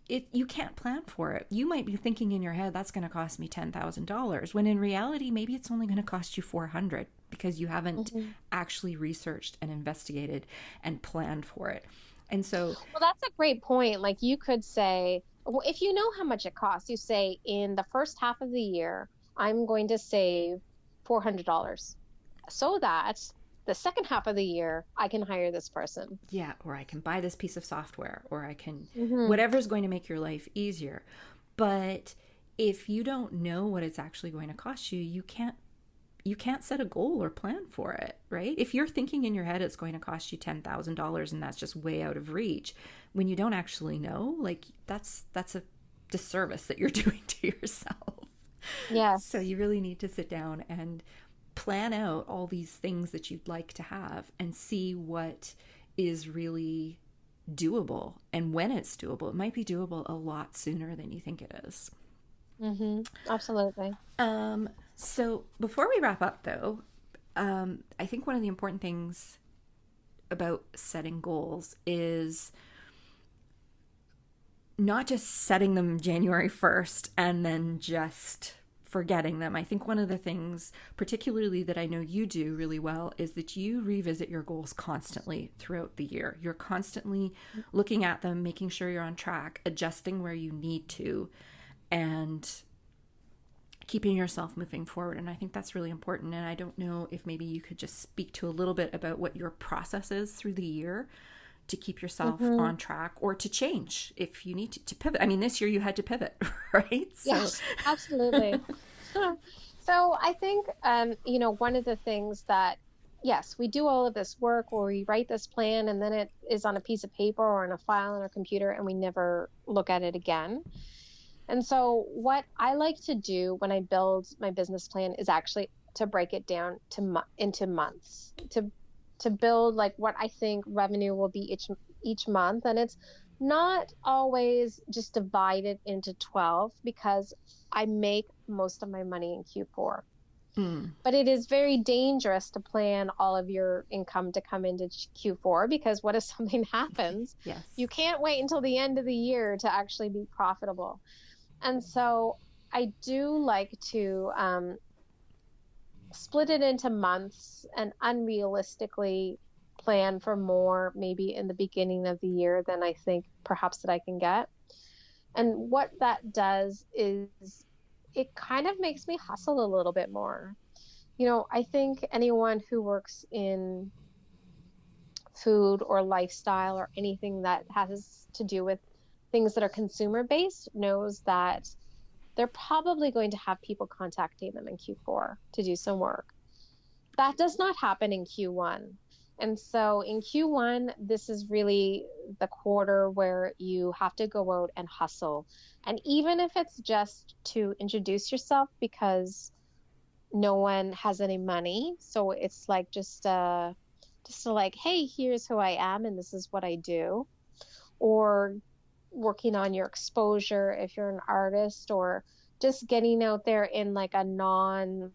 you can't plan for it. You might be thinking in your head, that's going to cost me $10,000, when in reality, maybe it's only going to cost you $400 because you haven't actually researched and investigated and planned for it. And so... Well, that's a great point. Like, you could say, well, if you know how much it costs, you say, in the first half of the year, I'm going to save $400 so that the second half of the year I can hire this person. Yeah, or I can buy this piece of software, or I can whatever's going to make your life easier. But if you don't know what it's actually going to cost you, you can't set a goal or plan for it, right? If you're thinking in your head it's going to cost you $10,000 and that's just way out of reach, when you don't actually know, like that's a disservice that you're doing to yourself. So Yes. you really need to sit down and plan out all these things that you'd like to have and see what is really doable and when it's doable. It might be doable a lot sooner than you think it is. Absolutely. So before we wrap up, though, I think one of the important things about setting goals is not just setting them January 1st and then just forgetting them. I think one of the things, particularly that I know you do really well, is that you revisit your goals constantly throughout the year. You're constantly looking at them, making sure you're on track, adjusting where you need to, and keeping yourself moving forward. And I think that's really important. And I don't know if maybe you could just speak to a little bit about what your process is through the year to keep yourself on track, or to change if you need to pivot. I mean, this year you had to pivot, right? Yes, absolutely. So I think, one of the things that, yes, we do all of this work where we write this plan and then it is on a piece of paper or in a file on our computer and we never look at it again. And so what I like to do when I build my business plan is actually to break it down into months, to build like what I think revenue will be each month. And it's not always just divided into 12 because I make most of my money in Q4. But it is very dangerous to plan all of your income to come into Q4 because what if something happens? Yes. You can't wait until the end of the year to actually be profitable. And so I do like to split it into months and unrealistically plan for more maybe in the beginning of the year than I think perhaps that I can get. And what that does is it kind of makes me hustle a little bit more. I think anyone who works in food or lifestyle or anything that has to do with things that are consumer based knows that they're probably going to have people contacting them in Q4 to do some work. That does not happen in Q1. And so in Q1, this is really the quarter where you have to go out and hustle. And even if it's just to introduce yourself because no one has any money. So it's like just to like, hey, here's who I am and this is what I do. Or working on your exposure if you're an artist, or just getting out there in like a non-sally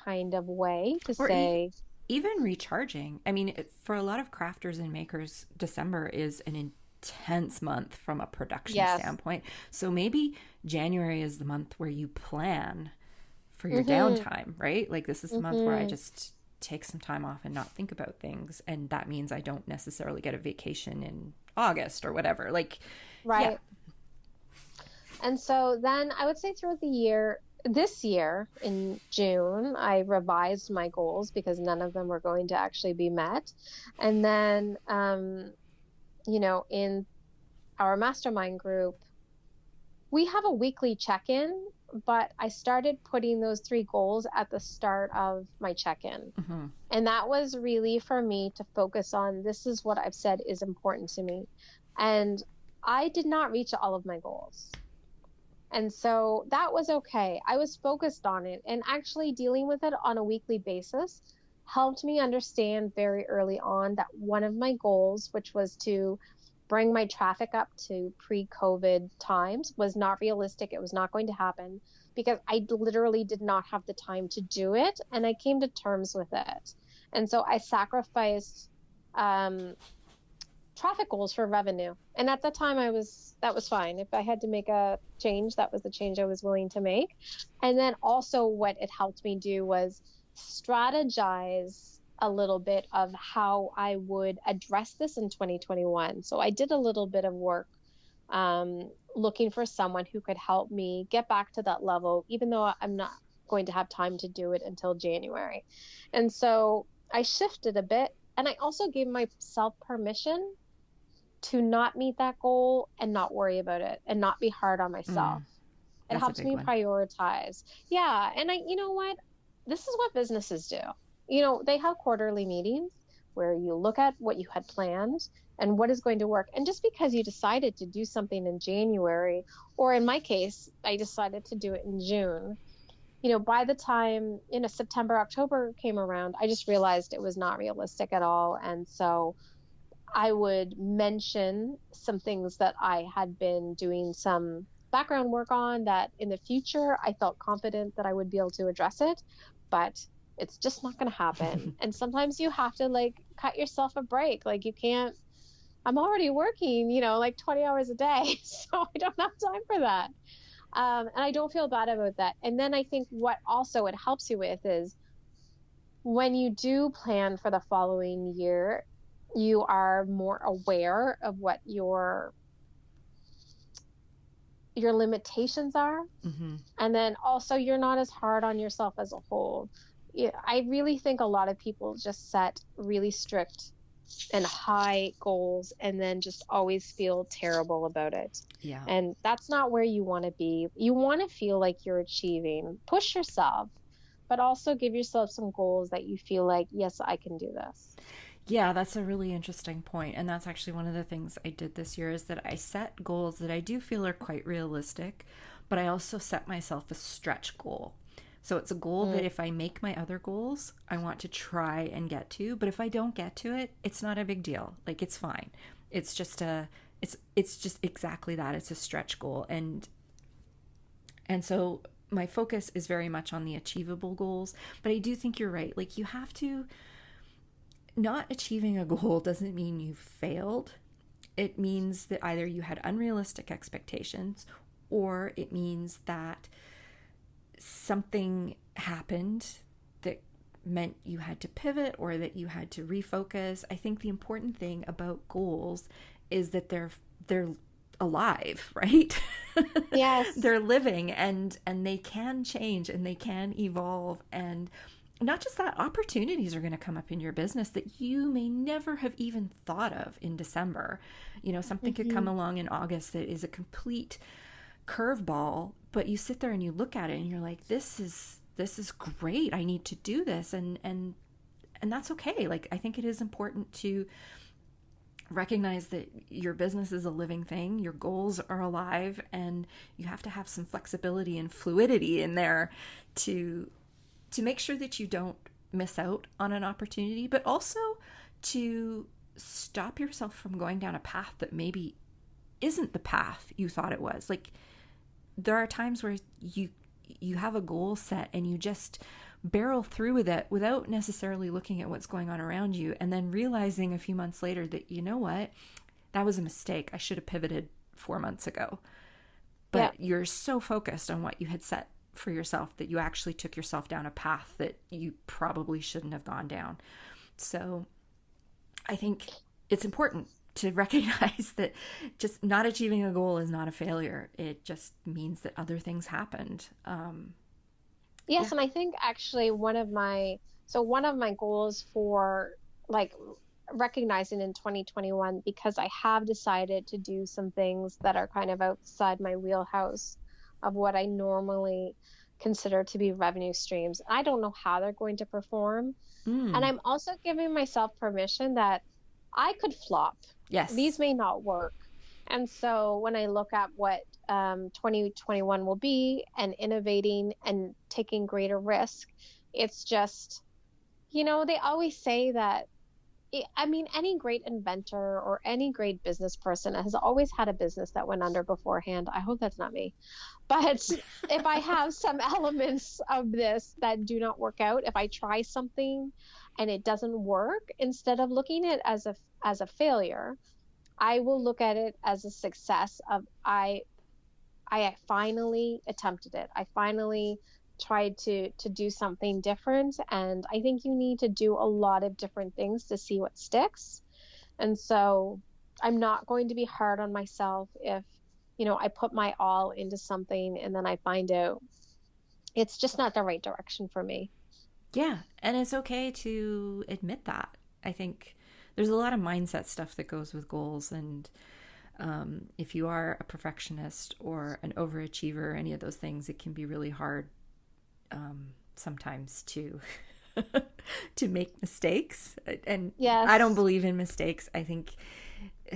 kind of way to Or say, even recharging. I mean, for a lot of crafters and makers, December is an intense month from a production standpoint. So maybe January is the month where you plan for your downtime, right? Like this is the month where I just take some time off and not think about things. And that means I don't necessarily get a vacation in August or whatever. Like, right. Yeah. And so then I would say throughout the year, this year in June, I revised my goals because none of them were going to actually be met. And then, in our mastermind group, we have a weekly check-in, but I started putting those 3 goals at the start of my check-in. And that was really for me to focus on, this is what I've said is important to me. And I did not reach all of my goals. And so that was okay. I was focused on it, and actually dealing with it on a weekly basis helped me understand very early on that one of my goals, which was to bring my traffic up to pre-COVID times, was not realistic. It was not going to happen because I literally did not have the time to do it. And I came to terms with it. And so I sacrificed traffic goals for revenue. And at that time that was fine. If I had to make a change, that was the change I was willing to make. And then also what it helped me do was strategize a little bit of how I would address this in 2021. So I did a little bit of work looking for someone who could help me get back to that level, even though I'm not going to have time to do it until January. And so I shifted a bit, and I also gave myself permission to not meet that goal and not worry about it and not be hard on myself. It That's a helps big me one. prioritize. Yeah. And you know what? This is what businesses do. You know, they have quarterly meetings where you look at what you had planned and what is going to work. And just because you decided to do something in January, or in my case, I decided to do it in June, you know, by the time, you know, September, October came around, I just realized it was not realistic at all. And so I would mention some things that I had been doing some background work on that in the future I felt confident that I would be able to address it, but it's just not going to happen. And sometimes you have to like cut yourself a break. Like you can't, I'm already working, you know, like 20 hours a day, so I don't have time for that. And I don't feel bad about that. And then I think what also it helps you with is when you do plan for the following year, you are more aware of what your limitations are. Hmm. And then also you're not as hard on yourself as a whole. Yeah, I really think a lot of people just set really strict and high goals and then just always feel terrible about it. Yeah. And that's not where you want to be. You want to feel like you're achieving. Push yourself, but also give yourself some goals that you feel like, yes, I can do this. Yeah, that's a really interesting point. And that's actually one of the things I did this year is that I set goals that I do feel are quite realistic, but I also set myself a stretch goal. So it's a goal that Mm, if I make my other goals, I want to try and get to, but if I don't get to it, it's not a big deal. Like it's fine. It's just a it's just exactly that. It's a stretch goal. And so my focus is very much on the achievable goals, but I do think you're right. Like you have to, not achieving a goal doesn't mean you failed. It means that either you had unrealistic expectations or it means that something happened that meant you had to pivot or that you had to refocus. I think the important thing about goals is that they're alive, right? yes. They're living and they can change and they can evolve, and not just that, opportunities are going to come up in your business that you may never have even thought of in December. You know, something could come Hmm. along in August that is a complete curveball, but you sit there and you look at it and you're like, this is great. I need to do this, and that's okay. Like I think it is important to recognize that your business is a living thing, your goals are alive, and you have to have some flexibility and fluidity in there to make sure that you don't miss out on an opportunity, but also to stop yourself from going down a path that maybe isn't the path you thought it was. Like there are times where you have a goal set and you just barrel through with it without necessarily looking at what's going on around you, and then realizing a few months later that, you know what, that was a mistake. I should have pivoted 4 months ago. Yeah. But you're so focused on what you had set for yourself that you actually took yourself down a path that you probably shouldn't have gone down. So I think it's important to recognize that just not achieving a goal is not a failure. It just means that other things happened. Yeah. Yes, and I think actually one of my goals for like recognizing in 2021, because I have decided to do some things that are kind of outside my wheelhouse of what I normally consider to be revenue streams. I don't know how they're going to perform. And Mm. I'm also giving myself permission that I could flop. These Yes. may not work. And so when I look at what 2021 will be and innovating and taking greater risk, it's just, you know, they always say that I mean, any great inventor or any great business person has always had a business that went under beforehand. I hope that's not me. But if I have some elements of this that do not work out, if I try something and it doesn't work, instead of looking at it as a failure, I will look at it as a success of I finally attempted it. I finally tried to do something different, and I think you need to do a lot of different things to see what sticks. And so I'm not going to be hard on myself if, you know, I put my all into something and then I find out it's just not the right direction for me. Yeah. And it's okay to admit that. I think there's a lot of mindset stuff that goes with goals, and If you are a perfectionist or an overachiever, any of those things, it can be really hard sometimes to to make mistakes. And I don't Yes. believe in mistakes. I think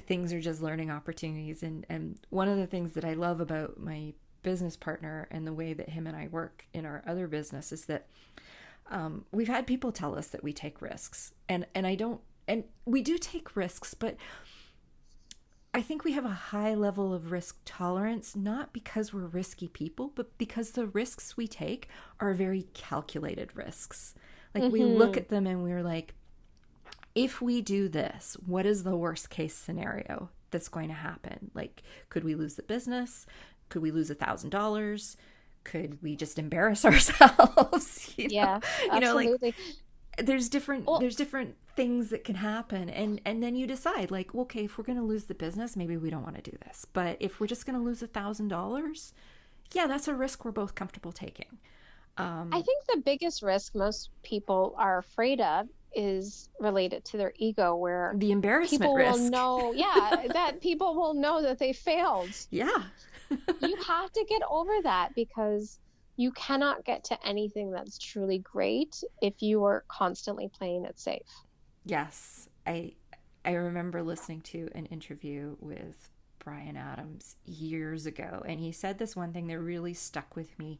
things are just learning opportunities. And one of the things that I love about my business partner and the way that him and I work in our other business is that we've had people tell us that we take risks, and I don't, and we do take risks, but I think we have a high level of risk tolerance, not because we're risky people, but because the risks we take are very calculated risks. Like we look Mm-hmm. at them and we're like, if we do this, what is the worst case scenario that's going to happen? Like, could we lose the business? Could we lose $1,000? Could we just embarrass ourselves? Yes, Like absolutely. Well, there's different things that can happen, and then you decide like, okay, if we're going to lose the business, maybe we don't want to do this. But if we're just going to lose $1,000, yeah, that's a risk we're both comfortable taking. I think the biggest risk most people are afraid of is related to their ego, where The embarrassment people will risk. know, yeah, that people will know that they failed. Yeah. You have to get over that because you cannot get to anything that's truly great if you are constantly playing it safe. Yes, I remember listening to an interview with Brian Adams years ago, and he said this one thing that really stuck with me.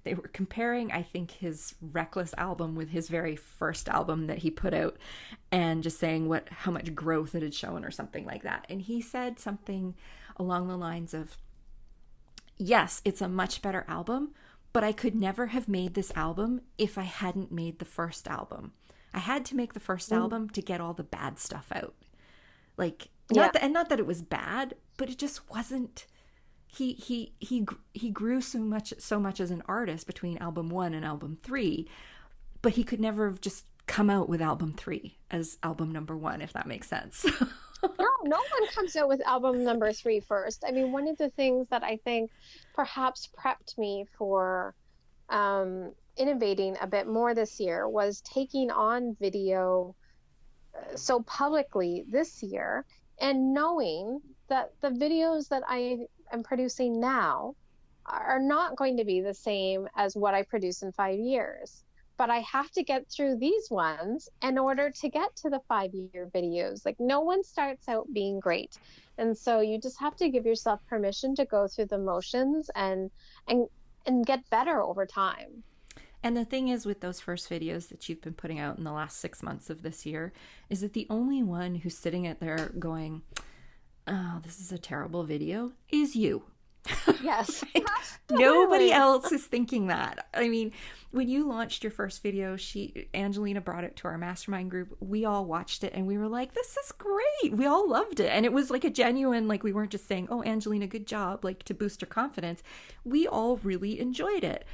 They were comparing, I think, his Reckless album with his very first album that he put out, and just saying how much growth it had shown or something like that. And he said something along the lines of, yes, it's a much better album, but I could never have made this album if I hadn't made the first album. I had to make the first Mm. album to get all the bad stuff out. Like, Yeah. not that it was bad, but it just wasn't. He grew so much as an artist between album 1 and album 3, but he could never have just come out with album 3 as album number 1, if that makes sense. No, no one comes out with album number three first. I mean, one of the things that I think perhaps prepped me for innovating a bit more this year was taking on video so publicly this year and knowing that the videos that I am producing now are not going to be the same as what I produce in 5 years. But I have to get through these ones in order to get to the 5 year videos. Like no one starts out being great. And so you just have to give yourself permission to go through the motions and and get better over time. And the thing is with those first videos that you've been putting out in the last 6 months of this year is that the only one who's sitting at there going, oh, this is a terrible video, is you. Yes, Nobody absolutely. else is thinking that. I mean, when you launched your first video, Angelina brought it to our mastermind group. We all watched it and we were like, this is great. We all loved it. And it was like a genuine, like we weren't just saying, oh, Angelina, good job, like to boost her confidence. We all really enjoyed it.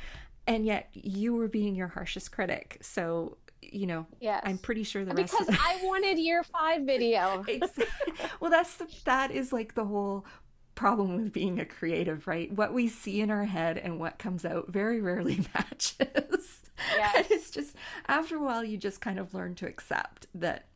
And yet you were being your harshest critic. So, I'm Yes. pretty sure the rest Because of I wanted year five video. Ex- well, that is like the whole problem with being a creative, right? What we see in our head and what comes out very rarely matches. And Yes. it's just after a while you just kind of learn to accept that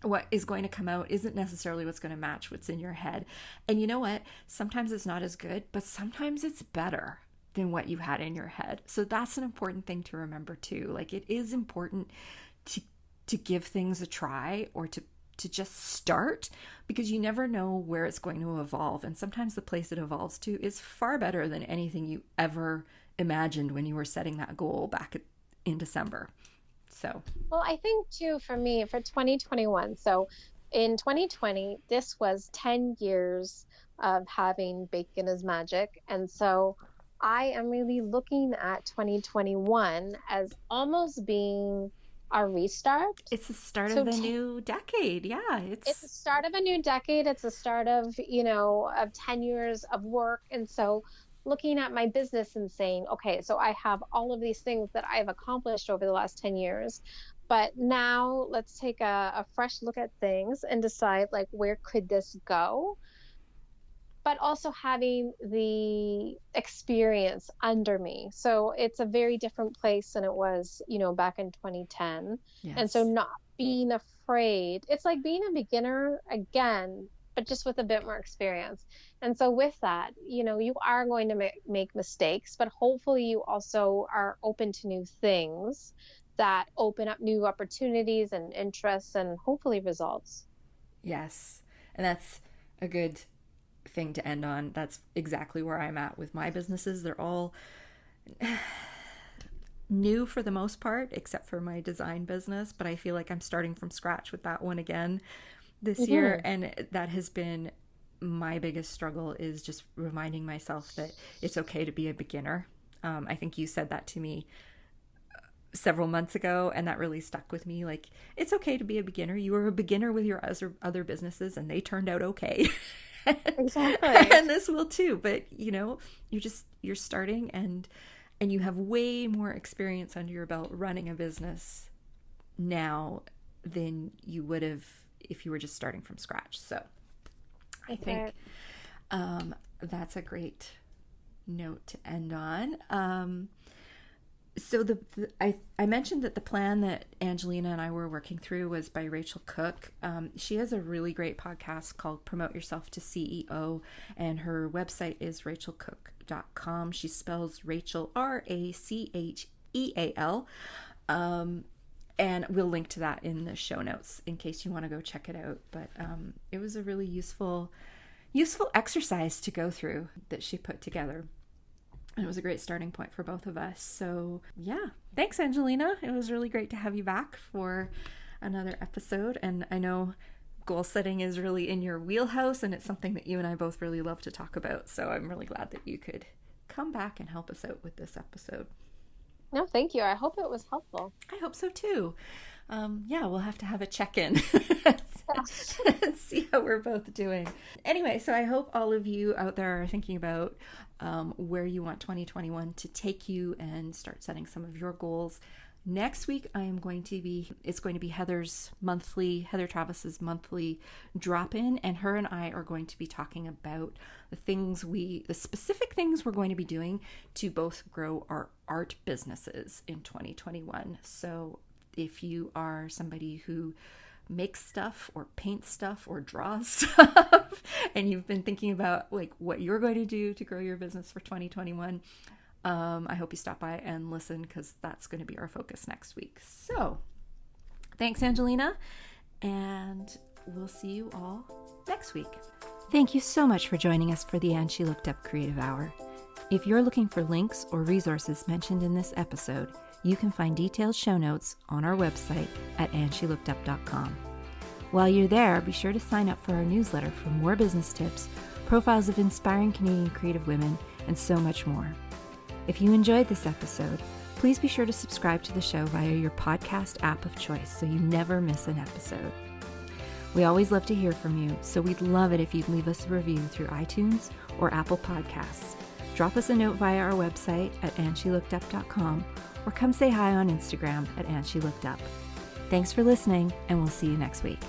what is going to come out isn't necessarily what's going to match what's in your head. And you know what? Sometimes it's not as good, but sometimes it's better than what you had in your head. So that's an important thing to remember too. Like it is important to give things a try or to just start, because you never know where it's going to evolve, and sometimes the place it evolves to is far better than anything you ever imagined when you were setting that goal in December. So Well, I think too for me for 2021. So in 2020, this was 10 years of having bacon as magic. And so I am really looking at 2021 as almost being a restart. it's the start of So the new decade. Yeah, it's the it's start of a new decade. It's the start of, of 10 years of work. And so looking at my business and saying, okay, so I have all of these things that I've accomplished over the last 10 years. But now let's take a fresh look at things and decide like where could this go? But also having the experience under me. So it's a very different place than it was, back in 2010. And so yes. not being afraid, it's like being a beginner again, but just with a bit more experience. And so with that, you are going to make mistakes, but hopefully you also are open to new things that open up new opportunities and interests and hopefully results. Yes. And that's a good thing to end on. That's exactly where I'm at with my businesses. They're all new for the most part, except for my design business, but I feel like I'm starting from scratch with that one again this year. And that has been my biggest struggle, is just reminding myself that it's okay to be a beginner. I think you said that to me several months ago, and that really stuck with me. Like, it's okay to be a beginner. You were a beginner with your other businesses and they turned out okay. Exactly. And this will too, but you're starting, and you have way more experience under your belt running a business now than you would have if you were just starting from scratch. So I think that's a great note to end on. So I mentioned that the plan that Ayngelina and I were working through was by Rachel Cook. She has a really great podcast called Promote Yourself to CEO, and her website is rachelcook.com. She spells Rachel Racheal. And we'll link to that in the show notes in case you want to go check it out. But it was a really useful exercise to go through that she put together. And it was a great starting point for both of us. So yeah, thanks, Ayngelina. It was really great to have you back for another episode. And I know goal setting is really in your wheelhouse, and it's something that you and I both really love to talk about. So I'm really glad that you could come back and help us out with this episode. No, thank you. I hope it was helpful. I hope so too. We'll have to have a check-in and see how we're both doing. Anyway, so I hope all of you out there are thinking about where you want 2021 to take you and start setting some of your goals. Next week, it's going to be Heather Travis's monthly drop-in, and her and I are going to be talking about the specific things we're going to be doing to both grow our art businesses in 2021. So if you are somebody who makes stuff or paints stuff or draws stuff and you've been thinking about like what you're going to do to grow your business for 2021, I hope you stop by and listen, because that's going to be our focus next week. So thanks, Ayngelina, and we'll see you all next week. Thank you so much for joining us for the And She Looked Up Creative Hour. If you're looking for links or resources mentioned in this episode, you can find detailed show notes on our website at andshелookedup.com. While you're there, be sure to sign up for our newsletter for more business tips, profiles of inspiring Canadian creative women, and so much more. If you enjoyed this episode, please be sure to subscribe to the show via your podcast app of choice so you never miss an episode. We always love to hear from you, so we'd love it if you'd leave us a review through iTunes or Apple Podcasts. Drop us a note via our website at andshелookedup.com, or come say hi on Instagram at andshелookedup. Thanks for listening, and we'll see you next week.